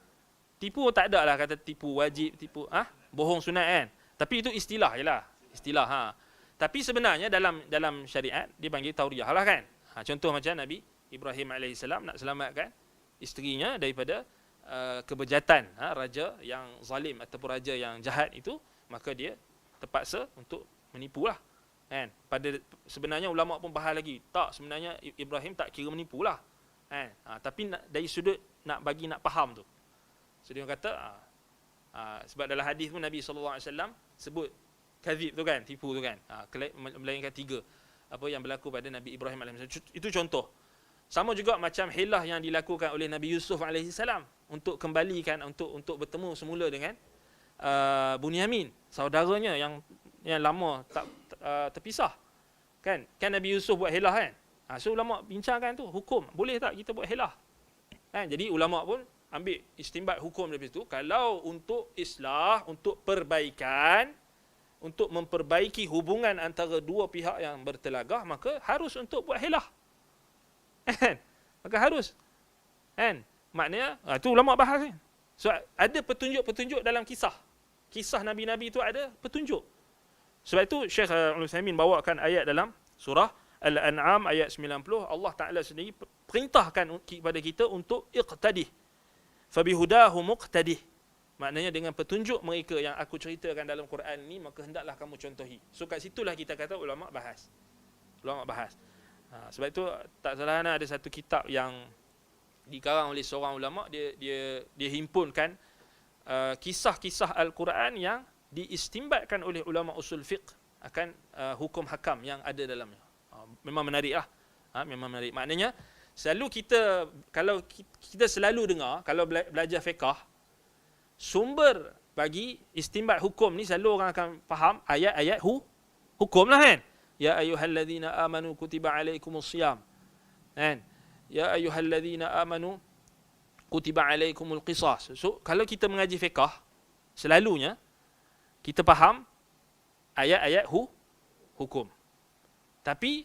Tipu tak ada lah kata tipu wajib, tipu bohong sunat kan. Tapi itu istilah je lah. Istilah. Tapi sebenarnya dalam syariat dia panggil tauriah lah kan. Contoh macam Nabi Ibrahim AS nak selamatkan isterinya daripada kebejatan raja yang zalim ataupun raja yang jahat itu, maka dia terpaksa untuk menipu lah. Kan? Sebenarnya ulama pun bahas lagi. Tak, sebenarnya Ibrahim tak kira menipu lah. Kan? Tapi dari sudut nak faham tu. So dia kata sebab dalam hadis pun Nabi SAW sebut kadzib tu kan, tipu tu kan. Melainkan 3 apa yang berlaku pada Nabi Ibrahim AS. Itu contoh. Sama juga macam hilah yang dilakukan oleh Nabi Yusuf AS untuk kembalikan, untuk bertemu semula dengan Bunyamin, saudaranya yang lama tak terpisah. Kan Nabi Yusuf buat hilah kan. So ulama bincangkan tu, hukum boleh tak kita buat hilah? Kan? Jadi ulama pun ambil istimbat hukum dari situ. Kalau untuk islah, untuk perbaikan, untuk memperbaiki hubungan antara dua pihak yang bertelagah, maka harus untuk buat hilah. Kan? Maka harus. Kan? Maknanya, itu ulama bahas ni. So, ada petunjuk-petunjuk dalam kisah. Kisah Nabi-Nabi itu ada petunjuk. Sebab itu Syekh Al-Utsaimin bawakan ayat dalam surah Al-An'am ayat 90. Allah Ta'ala sendiri perintahkan kepada kita untuk iqtadih. Fabihudahu muqtadih. Maknanya dengan petunjuk mereka yang aku ceritakan dalam Quran ni, maka hendaklah kamu contohi. So kat situlah kita kata ulama bahas. Ulama bahas. Sebab itu tak salah ada satu kitab yang dikarang oleh seorang ulama, dia himpunkan kisah-kisah Al-Quran yang diistimbatkan oleh ulama usul fiqh akan hukum hakam yang ada dalamnya. Memang menarik lah. Memang menarik. Maknanya selalu kalau kita selalu dengar, kalau belajar fiqh, sumber bagi istimbat hukum ni selalu orang akan faham ayat-ayat hukum lah kan. Ya ayyuhalladzina amanu kutiba alaikumusiyam. Kan? Ya ayyuhalladzina amanu kutiba alaikumul qisas. So kalau kita mengaji fiqh, selalunya kita faham ayat-ayat hukum. Tapi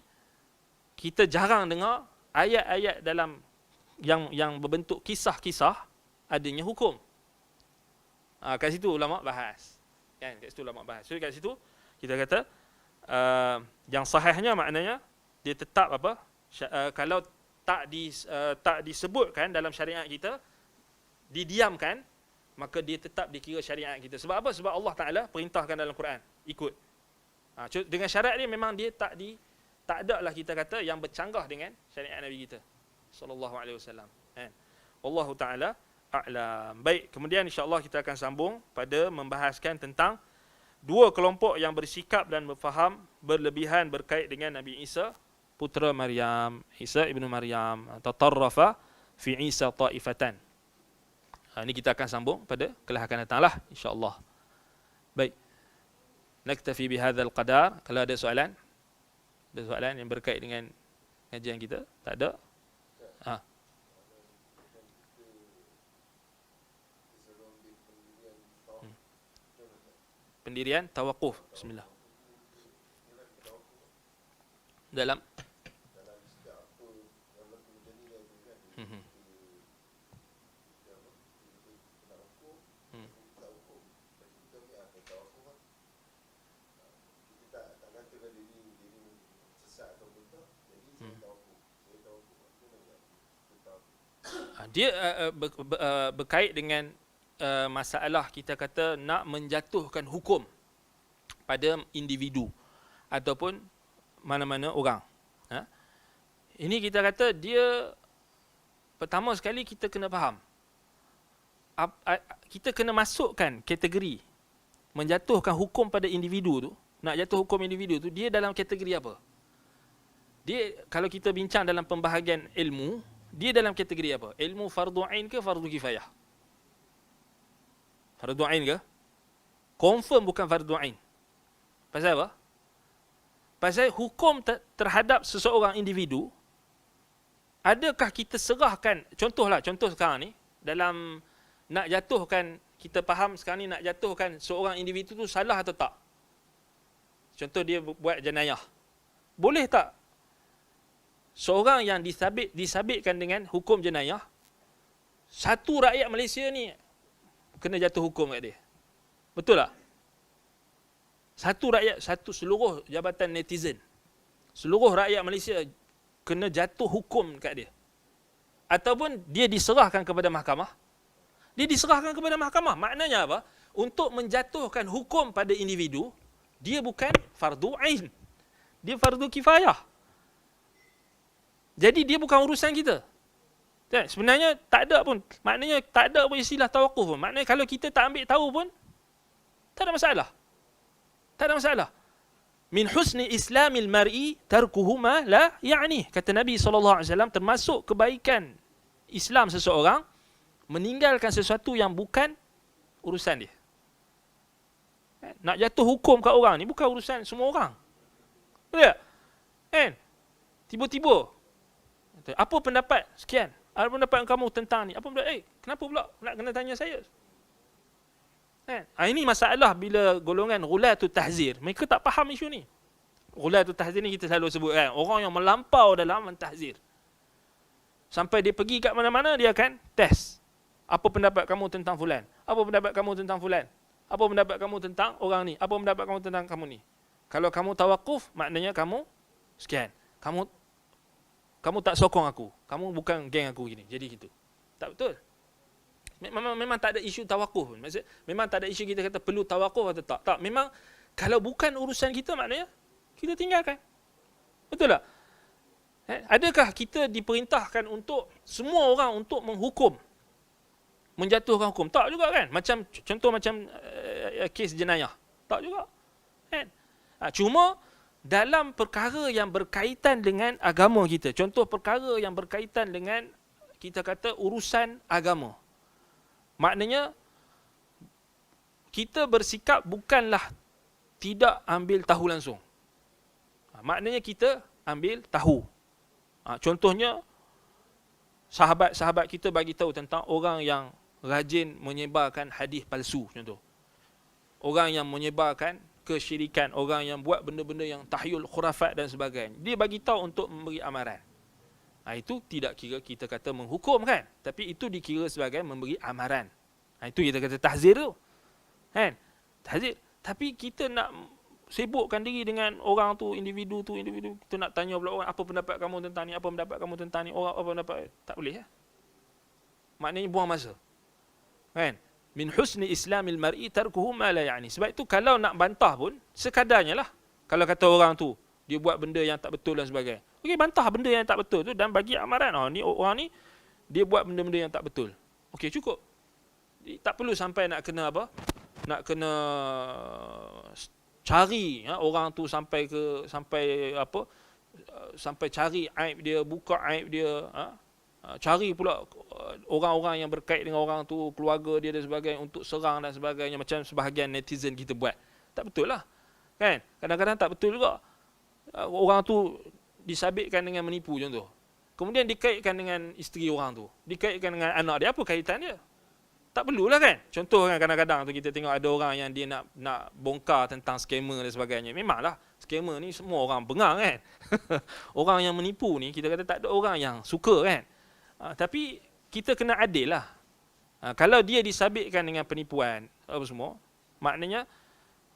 kita jarang dengar ayat-ayat dalam yang berbentuk kisah-kisah adanya hukum. Kat situ ulama bahas. Kan? Kat situ ulama bahas. So kat situ kita kata yang sahihnya maknanya dia tetap apa? Kalau tak disebutkan dalam syariat kita, didiamkan, maka dia tetap dikira syariat kita. Sebab apa? Sebab Allah Ta'ala perintahkan dalam Quran. Ikut. Dengan syarat ni memang dia tak ada lah kita kata yang bercanggah dengan syariat Nabi kita sallallahu alaihi wasallam. Wallahu Ta'ala a'lam. Baik, kemudian insya-Allah kita akan sambung pada membahaskan tentang dua kelompok yang bersikap dan berfaham berlebihan berkait dengan Nabi Isa putra Maryam, Isa ibnu Maryam, tatarrafa fi Isa ta'ifatan. Ini kita akan sambung pada kelas akan datang lah insya-Allah. Baik. Naktafi bihadzal qadar. Kalau ada soalan yang berkait dengan kajian kita? Tak ada? Pendirian tawakuf. Bismillah. Dalam dia berkait dengan masalah kita kata nak menjatuhkan hukum pada individu ataupun mana-mana orang. Ini kita kata dia pertama sekali kita kena faham. Kita kena masukkan kategori menjatuhkan hukum pada individu tu, nak jatuh hukum individu tu, dia dalam kategori apa? Dia kalau kita bincang dalam pembahagian ilmu, dia dalam kategori apa? Ilmu fardu ain ke fardu kifayah? Fardu ain ke? Confirm bukan fardu ain. Pasal apa? Pasal hukum terhadap seseorang individu, adakah kita serahkan, contoh sekarang ni, dalam nak jatuhkan, kita faham sekarang ni nak jatuhkan seorang individu tu salah atau tak? Contoh dia buat jenayah. Boleh tak seorang yang disabitkan dengan hukum jenayah, satu rakyat Malaysia ni kena jatuh hukum kat dia? Betul tak? Seluruh jabatan netizen, seluruh rakyat Malaysia kena jatuh hukum kat dia? Ataupun dia diserahkan kepada mahkamah? Dia diserahkan kepada mahkamah. Maknanya apa? Untuk menjatuhkan hukum pada individu, dia bukan fardu ain, dia fardu kifayah. Jadi dia bukan urusan kita. Sebenarnya tak ada pun. Maknanya tak ada pun istilah tawakuf pun. Maknanya kalau kita tak ambil tahu pun, tak ada masalah. Tak ada masalah. Min husni islamil mar'i tarkuhu ma la ya'ni. Kata Nabi SAW, termasuk kebaikan Islam seseorang, meninggalkan sesuatu yang bukan urusan dia. Nak jatuh hukum kat orang ni bukan urusan semua orang. Betul tak? Kan? Tiba-tiba, apa pendapat sekian? Apa pendapat kamu tentang ni? Apa pendapat? Kenapa pula nak kena tanya saya? Kan? Ini masalah bila golongan ghulatul tahzir. Mereka tak faham isu ni. Ghulatul tahzir ni kita selalu sebut kan, orang yang melampau dalam mentahzir. Sampai dia pergi kat mana-mana, dia akan test. Apa pendapat kamu tentang fulan? Apa pendapat kamu tentang fulan? Apa pendapat kamu tentang orang ni? Apa pendapat kamu tentang kamu ni? Kalau kamu tawakuf, maknanya kamu sekian. Kamu tak sokong aku. Kamu bukan geng aku gini. Jadi gitu. Tak betul. Memang tak ada isu tawakuf. Maksud, memang tak ada isu kita kata perlu tawakuf atau tak. Tak. Memang kalau bukan urusan kita, maknanya kita tinggalkan. Betul tak? Adakah kita diperintahkan untuk semua orang untuk menghukum, menjatuhkan hukum? Tak juga kan? Macam contoh macam kes jenayah. Tak juga. Kan? Cuma dalam perkara yang berkaitan dengan agama kita. Contoh perkara yang berkaitan dengan kita kata urusan agama. Maknanya kita bersikap bukanlah tidak ambil tahu langsung. Maknanya kita ambil tahu. Contohnya sahabat-sahabat kita bagi tahu tentang orang yang rajin menyebarkan hadis palsu contoh. Orang yang menyebarkan kesyirikan, orang yang buat benda-benda yang tahyul, khurafat dan sebagainya. Dia bagi tahu untuk memberi amaran. Itu tidak kira kita kata menghukum kan, tapi itu dikira sebagai memberi amaran. Itu kita kata tahzir tu. Kan? Tahzir. Tapi kita nak sibukkan diri dengan orang tu, individu. Kita nak tanya pula orang, apa pendapat kamu tentang ni, apa pendapat kamu tentang ni, orang apa pendapat. Tak boleh ya. Maknanya buang masa. Kan? Min husni islamil mar'i tarkuhu ma la ya'ni. Sebab itu kalau nak bantah pun sekadarnya lah. Kalau kata orang tu dia buat benda yang tak betul dan sebagainya. Okey, bantah benda yang tak betul tu dan bagi amaran. Ni orang ni dia buat benda-benda yang tak betul. Okey, cukup. Tak perlu sampai nak kena apa? Nak kena cari orang tu sampai cari aib dia, buka aib dia, cari pula orang-orang yang berkait dengan orang tu, keluarga dia dan sebagainya untuk serang dan sebagainya, macam sebahagian netizen kita buat. Tak betul lah. Kan? Kadang-kadang tak betul juga. Orang tu disabitkan dengan menipu contoh. Kemudian dikaitkan dengan isteri orang tu, dikaitkan dengan anak dia, apa kaitan dia? Tak perlulah kan? Contoh kan kadang-kadang tu kita tengok ada orang yang dia nak bongkar tentang skamer dan sebagainya. Memanglah skamer ni semua orang bengang kan. Orang yang menipu ni kita kata tak ada orang yang suka kan. Tapi kita kena adil lah. Kalau dia disabitkan dengan penipuan apa semua, maknanya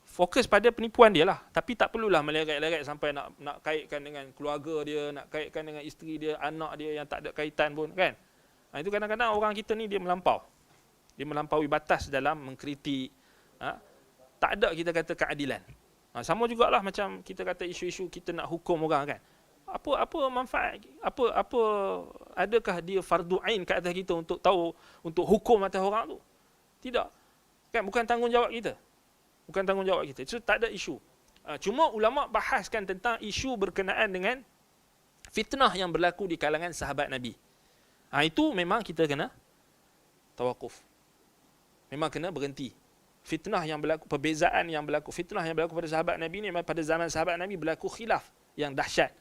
fokus pada penipuan dia lah. Tapi tak perlulah meleret-leret sampai nak kaitkan dengan keluarga dia, nak kaitkan dengan isteri dia, anak dia yang tak ada kaitan pun kan. Itu kadang-kadang orang kita ni dia melampau. Dia melampaui batas dalam mengkritik. Tak ada kita kata keadilan. Sama jugalah macam kita kata isu-isu kita nak hukum orang kan. Apa manfaat, apa adakah dia fardu ain kat atas kita untuk tahu, untuk hukum atas orang tu? Tidak. Kan bukan tanggungjawab kita. Bukan tanggungjawab kita. Itu tak ada isu. Cuma ulama bahaskan tentang isu berkenaan dengan fitnah yang berlaku di kalangan sahabat Nabi. Itu memang kita kena tawakuf. Memang kena berhenti. Fitnah yang berlaku, perbezaan yang berlaku, fitnah yang berlaku pada sahabat Nabi ni, pada zaman sahabat Nabi berlaku khilaf yang dahsyat.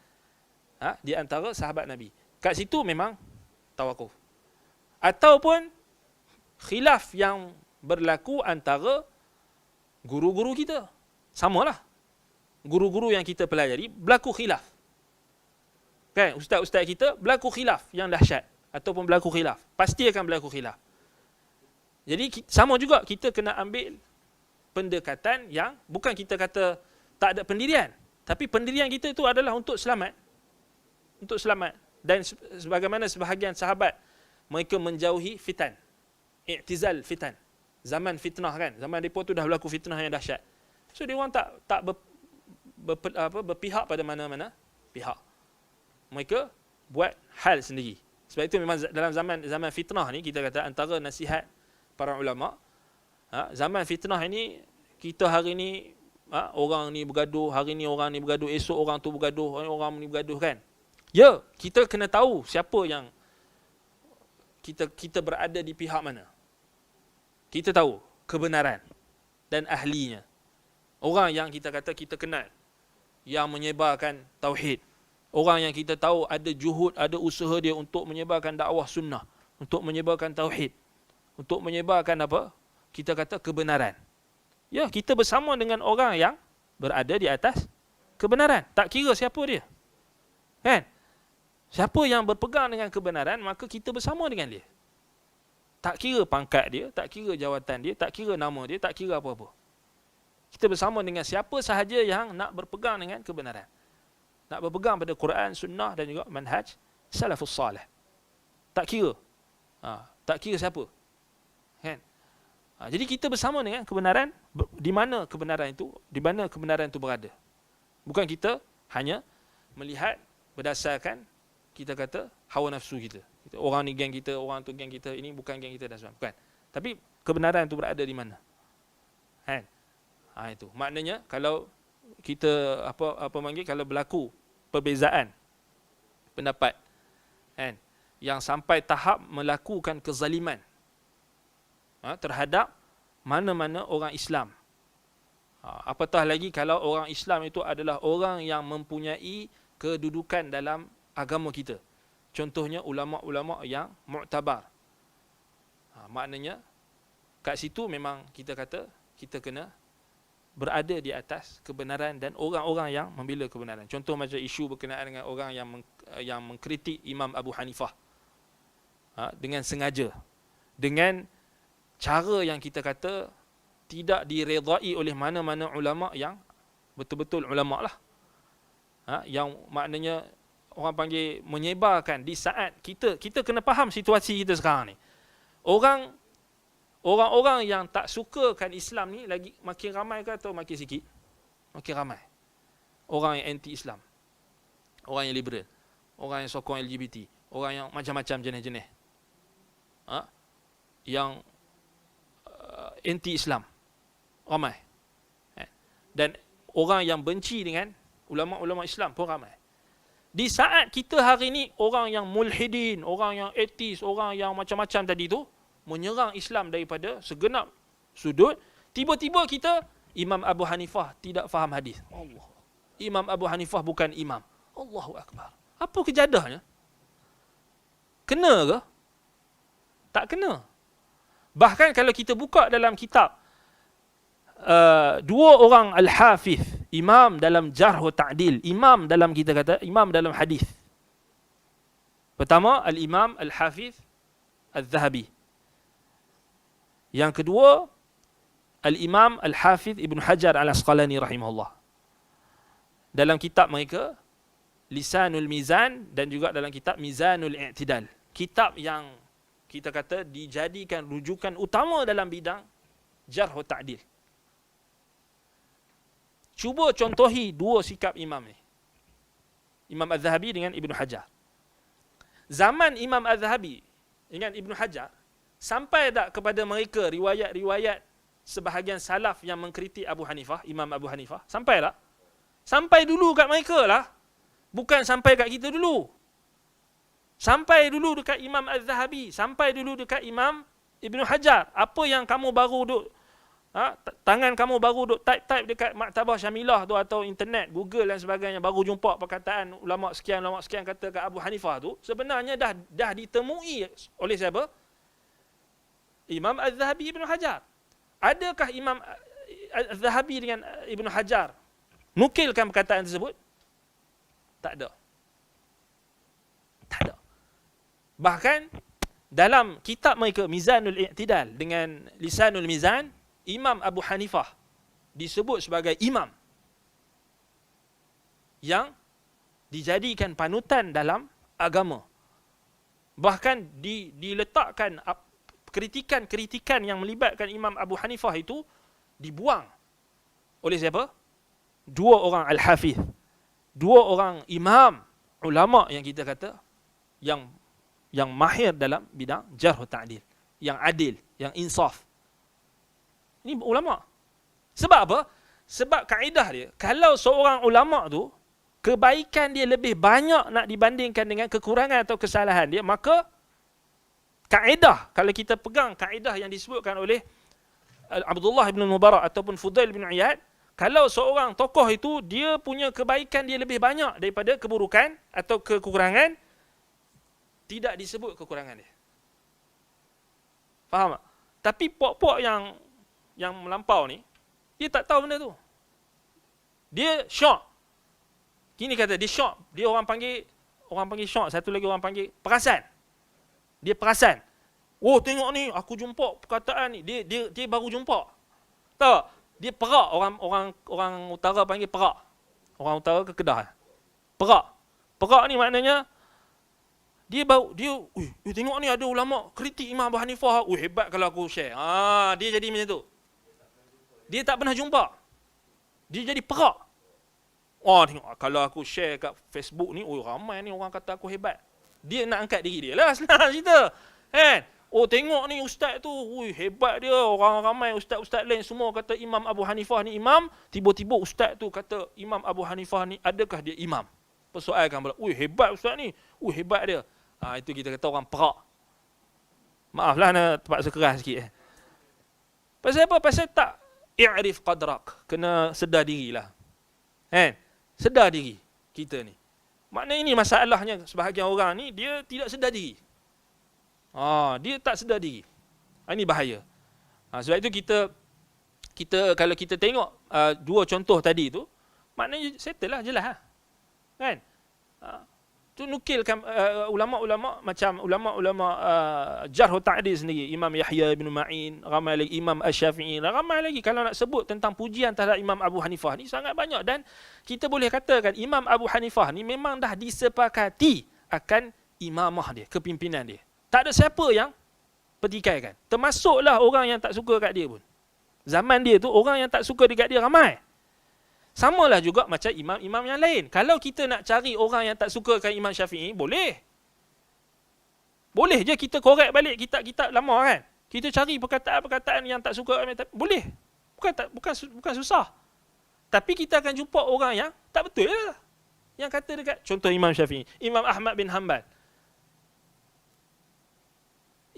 Di antara sahabat Nabi. Kat situ memang tawakuf. Ataupun khilaf yang berlaku antara guru-guru kita. Samalah. Guru-guru yang kita pelajari berlaku khilaf. Kan, ustaz-ustaz kita berlaku khilaf yang dahsyat ataupun berlaku khilaf. Pasti akan berlaku khilaf. Jadi sama juga kita kena ambil pendekatan yang bukan kita kata tak ada pendirian, tapi pendirian kita itu adalah untuk selamat. Untuk selamat. Dan sebagaimana sebahagian sahabat mereka menjauhi fitan. I'tizal fitan. Zaman fitnah kan. Zaman mereka tu dah berlaku fitnah yang dahsyat. So dia orang tak berpihak pada mana-mana pihak. Mereka buat hal sendiri. Sebab itu memang dalam zaman fitnah ni kita kata antara nasihat para ulama, zaman fitnah ini kita hari ni orang ni bergaduh, hari ni orang ni bergaduh, esok orang tu bergaduh, orang ni bergaduh kan. Ya, kita kena tahu siapa yang kita berada di pihak mana. Kita tahu kebenaran dan ahlinya. Orang yang kita kata kita kenal, yang menyebarkan tauhid. Orang yang kita tahu ada juhud, ada usaha dia untuk menyebarkan dakwah sunnah, untuk menyebarkan tauhid, untuk menyebarkan apa? kita kata kebenaran. Ya, kita bersama dengan orang yang berada di atas kebenaran. Tak kira siapa dia. Kan? Siapa yang berpegang dengan kebenaran, maka kita bersama dengan dia. Tak kira pangkat dia, tak kira jawatan dia, tak kira nama dia, tak kira apa-apa. Kita bersama dengan siapa sahaja yang nak berpegang dengan kebenaran. Nak berpegang pada Quran, Sunnah dan juga manhaj salafus salih. Tak kira. Tak kira siapa. Kan? Jadi kita bersama dengan kebenaran, di mana kebenaran itu berada. Bukan kita hanya melihat berdasarkan kita kata hawa nafsu kita. Orang ni geng kita, orang tu geng kita, ini bukan geng kita dan sebagainya. Bukan. Tapi kebenaran itu berada di mana? Kan? Itu. Maknanya kalau kita kalau berlaku perbezaan pendapat, kan, yang sampai tahap melakukan kezaliman terhadap mana-mana orang Islam. Apatah lagi kalau orang Islam itu adalah orang yang mempunyai kedudukan dalam agama kita. Contohnya ulama-ulama yang mu'tabar. Maknanya kat situ memang kita kata kita kena berada di atas kebenaran dan orang-orang yang membela kebenaran. Contoh macam isu berkenaan dengan orang yang mengkritik Imam Abu Hanifah dengan sengaja, dengan cara yang kita kata tidak diredai oleh mana-mana ulama yang betul-betul ulama lah, yang maknanya orang panggil menyebarkan di saat kita kena faham situasi kita sekarang ni. Orang-orang yang tak sukakan Islam ni lagi makin ramai ke atau makin sikit? Makin ramai. Orang yang anti-Islam, orang yang liberal, orang yang sokong LGBT, orang yang macam-macam jenis-jenis, yang anti-Islam, ramai. Dan orang yang benci dengan ulama-ulama Islam pun ramai. Di saat kita hari ni orang yang mulhidin, orang yang ateis, orang yang macam-macam tadi tu menyerang Islam daripada segenap sudut, tiba-tiba kita Imam Abu Hanifah tidak faham hadis. Allah. Imam Abu Hanifah bukan imam. Allahu akbar. Apa kejadahnya? Kena ke? Tak kena. Bahkan kalau kita buka dalam kitab dua orang al-hafiz, imam dalam jarh wa ta'dil, imam dalam kita kata imam dalam hadis. Pertama al-Imam al-Hafiz al-Zahabi. Yang kedua al-Imam al-Hafiz Ibn Hajar al-Asqalani rahimahullah. Dalam kitab mereka Lisanul Mizan dan juga dalam kitab Mizanul I'tidal. Kitab yang kita kata dijadikan rujukan utama dalam bidang jarh wa ta'dil. Cuba contohi dua sikap imam ni. Imam Az-Zahabi dengan Ibn Hajar. Zaman Imam Az-Zahabi dengan Ibn Hajar, sampai tak kepada mereka riwayat-riwayat sebahagian salaf yang mengkritik Abu Hanifah, Imam Abu Hanifah? Sampai tak? Sampai dulu kat mereka lah. Bukan sampai kat kita dulu. Sampai dulu dekat Imam Az-Zahabi, sampai dulu dekat Imam Ibn Hajar. Apa yang kamu baru duk tangan kamu baru duk type dekat Maktabah Syamilah tu atau internet, Google dan sebagainya, baru jumpa perkataan ulama sekian kata kat Abu Hanifah tu, sebenarnya dah ditemui oleh siapa? Imam Az-Zahabi, Ibn Hajar. Adakah Imam Az-Zahabi dengan Ibn Hajar nukilkan perkataan tersebut? Tak ada. Tak ada. Bahkan dalam kitab mereka Mizanul I'tidal dengan Lisanul Mizan, Imam Abu Hanifah disebut sebagai imam yang dijadikan panutan dalam agama. Bahkan diletakkan kritikan-kritikan yang melibatkan Imam Abu Hanifah itu dibuang oleh siapa? Dua orang al-hafiz, dua orang imam ulama yang kita kata yang mahir dalam bidang jarh wa ta'dil, yang adil, yang insaf. Ini ulama. Sebab apa? Sebab kaedah dia, kalau seorang ulama tu kebaikan dia lebih banyak nak dibandingkan dengan kekurangan atau kesalahan dia, maka kaedah, kalau kita pegang kaedah yang disebutkan oleh Abdullah bin Mubarak ataupun Fudail bin Iyad, kalau seorang tokoh itu dia punya kebaikan dia lebih banyak daripada keburukan atau kekurangan, tidak disebut kekurangan dia. Faham tak? Tapi puak-puak yang yang melampau ni, dia tak tahu benda tu. Dia syok. Kini kata dia syok. Dia orang panggil syok. Satu lagi orang panggil perasan. Dia perasan. Oh, tengok ni, aku jumpa perkataan ni. Dia baru jumpa. Tahu? Dia perak. Orang utara panggil perak. Orang utara ke Kedah. Perak. Perak ni maknanya dia tengok ni ada ulama kritik Imam Abu Hanifah. Hebat kalau aku share. Dia jadi macam tu. Dia tak pernah jumpa. Dia jadi perak. Tengok kalau aku share kat Facebook ni, ramai ni orang kata aku hebat. Dia nak angkat diri dia lah, senang cerita. Kan? Tengok ni ustaz tu, hebat dia. Orang ramai ustaz-ustaz lain semua kata Imam Abu Hanifah ni imam. Tiba-tiba ustaz tu kata Imam Abu Hanifah ni, adakah dia imam? Persoalkan pula, hebat ustaz ni. Hebat dia. Itu kita kata orang perak. Maaflah nak terpaksa keras sikit. Pasal apa? Pasal tak i'rif qadrak. Kena sedar dirilah. Kan? Sedar diri kita ni. Maknanya ini masalahnya sebahagian orang ni, dia tidak sedar diri. Dia tak sedar diri. Ini bahaya. Sebab itu kita kalau kita tengok dua contoh tadi tu, maknanya settle lah, jelas lah. Kan? Tu nukilkan ulama-ulama macam ulama-ulama jarh ta'dil sendiri, Imam Yahya bin Ma'in, ramai lagi Imam Asy-Syafi'i, ramai lagi. Kalau nak sebut tentang pujian terhadap Imam Abu Hanifah ni sangat banyak, dan kita boleh katakan Imam Abu Hanifah ni memang dah disepakati akan imamah dia, kepimpinan dia. Tak ada siapa yang pertikaikan. Termasuklah orang yang tak suka kat dia pun. Zaman dia tu orang yang tak suka dekat dia ramai. Samalah juga macam imam-imam yang lain. Kalau kita nak cari orang yang tak suka kat Imam Syafi'i, boleh. Boleh je kita korek balik kitab-kitab lama kan. Kita cari perkataan-perkataan yang tak suka, boleh. Bukan susah. Tapi kita akan jumpa orang yang tak betul lah. Yang kata dekat, contoh Imam Syafi'i, Imam Ahmad bin Hanbal,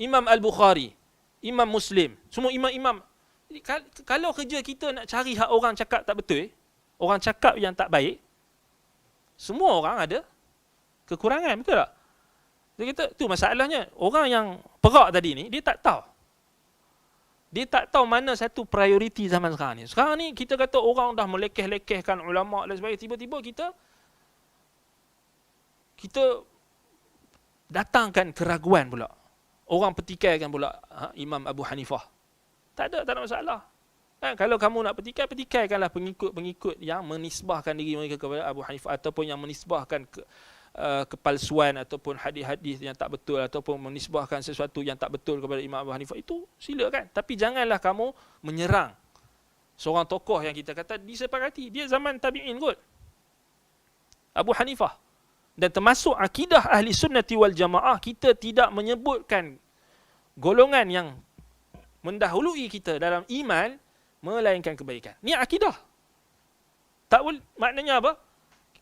Imam Al-Bukhari, Imam Muslim, semua imam-imam. Kalau kerja kita nak cari hak orang cakap tak betul, orang cakap yang tak baik, semua orang ada kekurangan, betul tak? Dia kata, tu masalahnya. Orang yang perak tadi ni, dia tak tahu. Dia tak tahu mana satu prioriti zaman sekarang ni. Sekarang ni kita kata orang dah melekeh-lekehkan ulama' dan sebagainya. Tiba-tiba kita datangkan keraguan pula. Orang pertikaikan pula Imam Abu Hanifah. Tak ada masalah. Kalau kamu nak pertikaikanlah pengikut-pengikut yang menisbahkan diri mereka kepada Abu Hanifah, ataupun yang menisbahkan kepalsuan, ataupun hadis-hadis yang tak betul, ataupun menisbahkan sesuatu yang tak betul kepada Imam Abu Hanifah. Itu silakan. Tapi janganlah kamu menyerang seorang tokoh yang kita kata disepakati. Dia zaman tabi'in kot, Abu Hanifah. Dan termasuk akidah ahli sunnati wal jamaah, kita tidak menyebutkan golongan yang mendahului kita dalam iman melainkan kebaikan. Ni akidah. Tak boleh, maknanya apa?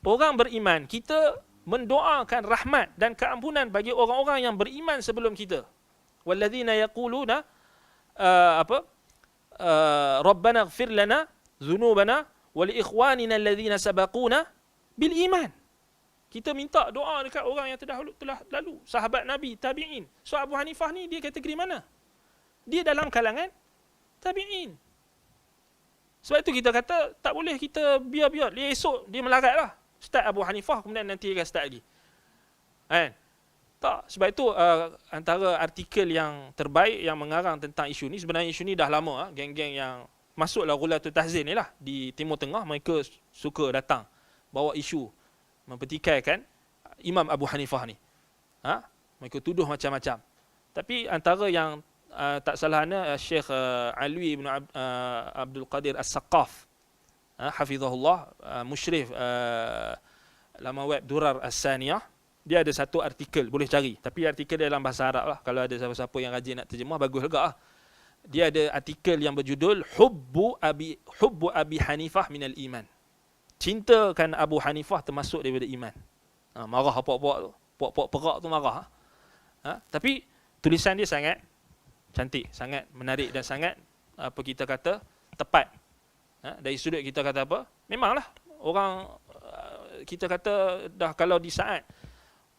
Orang beriman, kita mendoakan rahmat dan keampunan bagi orang-orang yang beriman sebelum kita. Walladzina yaquluna Rabbana ighfir lana dhunubana wa li ikhwanina alladhina sabaquna bil iman. Kita minta doa dekat orang yang telah lalu, sahabat Nabi, tabi'in. So Abu Hanifah ni dia kategori mana? Dia dalam kalangan tabi'in. Sebab itu kita kata tak boleh kita biar dia esok dia melarat lah. Start Abu Hanifah, kemudian nanti dia start lagi. Kan? Tak. Sebab itu antara artikel yang terbaik yang mengarang tentang isu ni, sebenarnya isu ni dah lama. Geng-geng yang masuklah Ghulatul Tahzin ni lah di Timur Tengah, mereka suka datang bawa isu mempertikaikan Imam Abu Hanifah ni. Mereka tuduh macam-macam. Tapi antara yang tak salahnya Syekh Alwi bin Abdul Qadir As-Saqqaf, hafizahullah, musyrif laman web Durar As-Saniyah, dia ada satu artikel, boleh cari. Tapi artikel dia dalam bahasa Arab lah. Kalau ada siapa-siapa yang rajin nak terjemah, bagus juga lah. Dia ada artikel yang berjudul Hubbu Abi Hanifah minal iman. Cintakan Abu Hanifah termasuk daripada iman. Marah puak-puak tu. Puak-puak perak tu marah. Tapi tulisan dia sangat cantik, sangat menarik dan sangat kita kata tepat. Dari sudut kita kata apa? Memanglah orang kita kata dah kalau di saat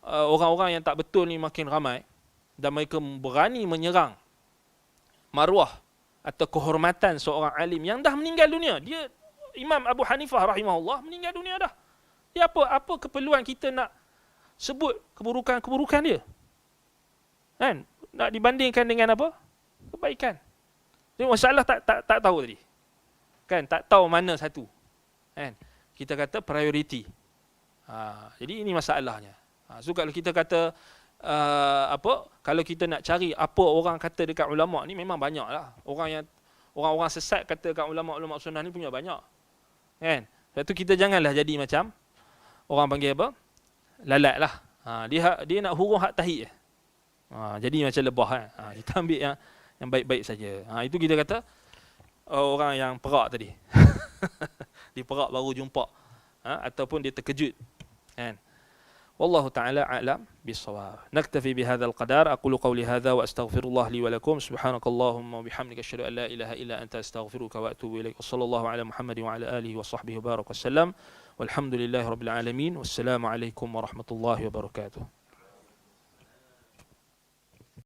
orang-orang yang tak betul ni makin ramai dan mereka berani menyerang maruah atau kehormatan seorang alim yang dah meninggal dunia. Dia Imam Abu Hanifah rahimahullah meninggal dunia dah. Dia apa keperluan kita nak sebut keburukan-keburukan dia? Kan? Nak dibandingkan dengan apa? Kebaikan. Jadi masalah tak tahu tadi. Kan, tak tahu mana satu. Kan? Kita kata priority. Jadi ini masalahnya. So kalau kita kata kalau kita nak cari apa orang kata dekat ulama ni, memang banyaklah. Orang-orang sesat kata dekat ulama-ulama sunnah ni punya banyak. Kan? Sebab tu kita janganlah jadi macam orang panggil apa? Lalat lah. Dia nak hurung hak tahiyat. Jadi macam lebah kan. Kita ambil yang baik-baik saja. Itu kita kata orang yang perak tadi. Dia perak baru jumpa. Ataupun dia terkejut. Kan? Wallahu ta'ala a'lam bis-shawab. Naktafi bihadzal qadar. Aqulu qawli hadza wa astaghfirullah li wa lakum. Subhanakallahumma wa bihamdika asyhadu an la ilaha illa anta astaghfiruka wa atubu ilaik. Wassallallahu ala Muhammadin wa ala alihi wa sahbihi wa baraka wasallam. Walhamdulillahi rabbil alamin. Wassalamu alaikum warahmatullahi wabarakatuh.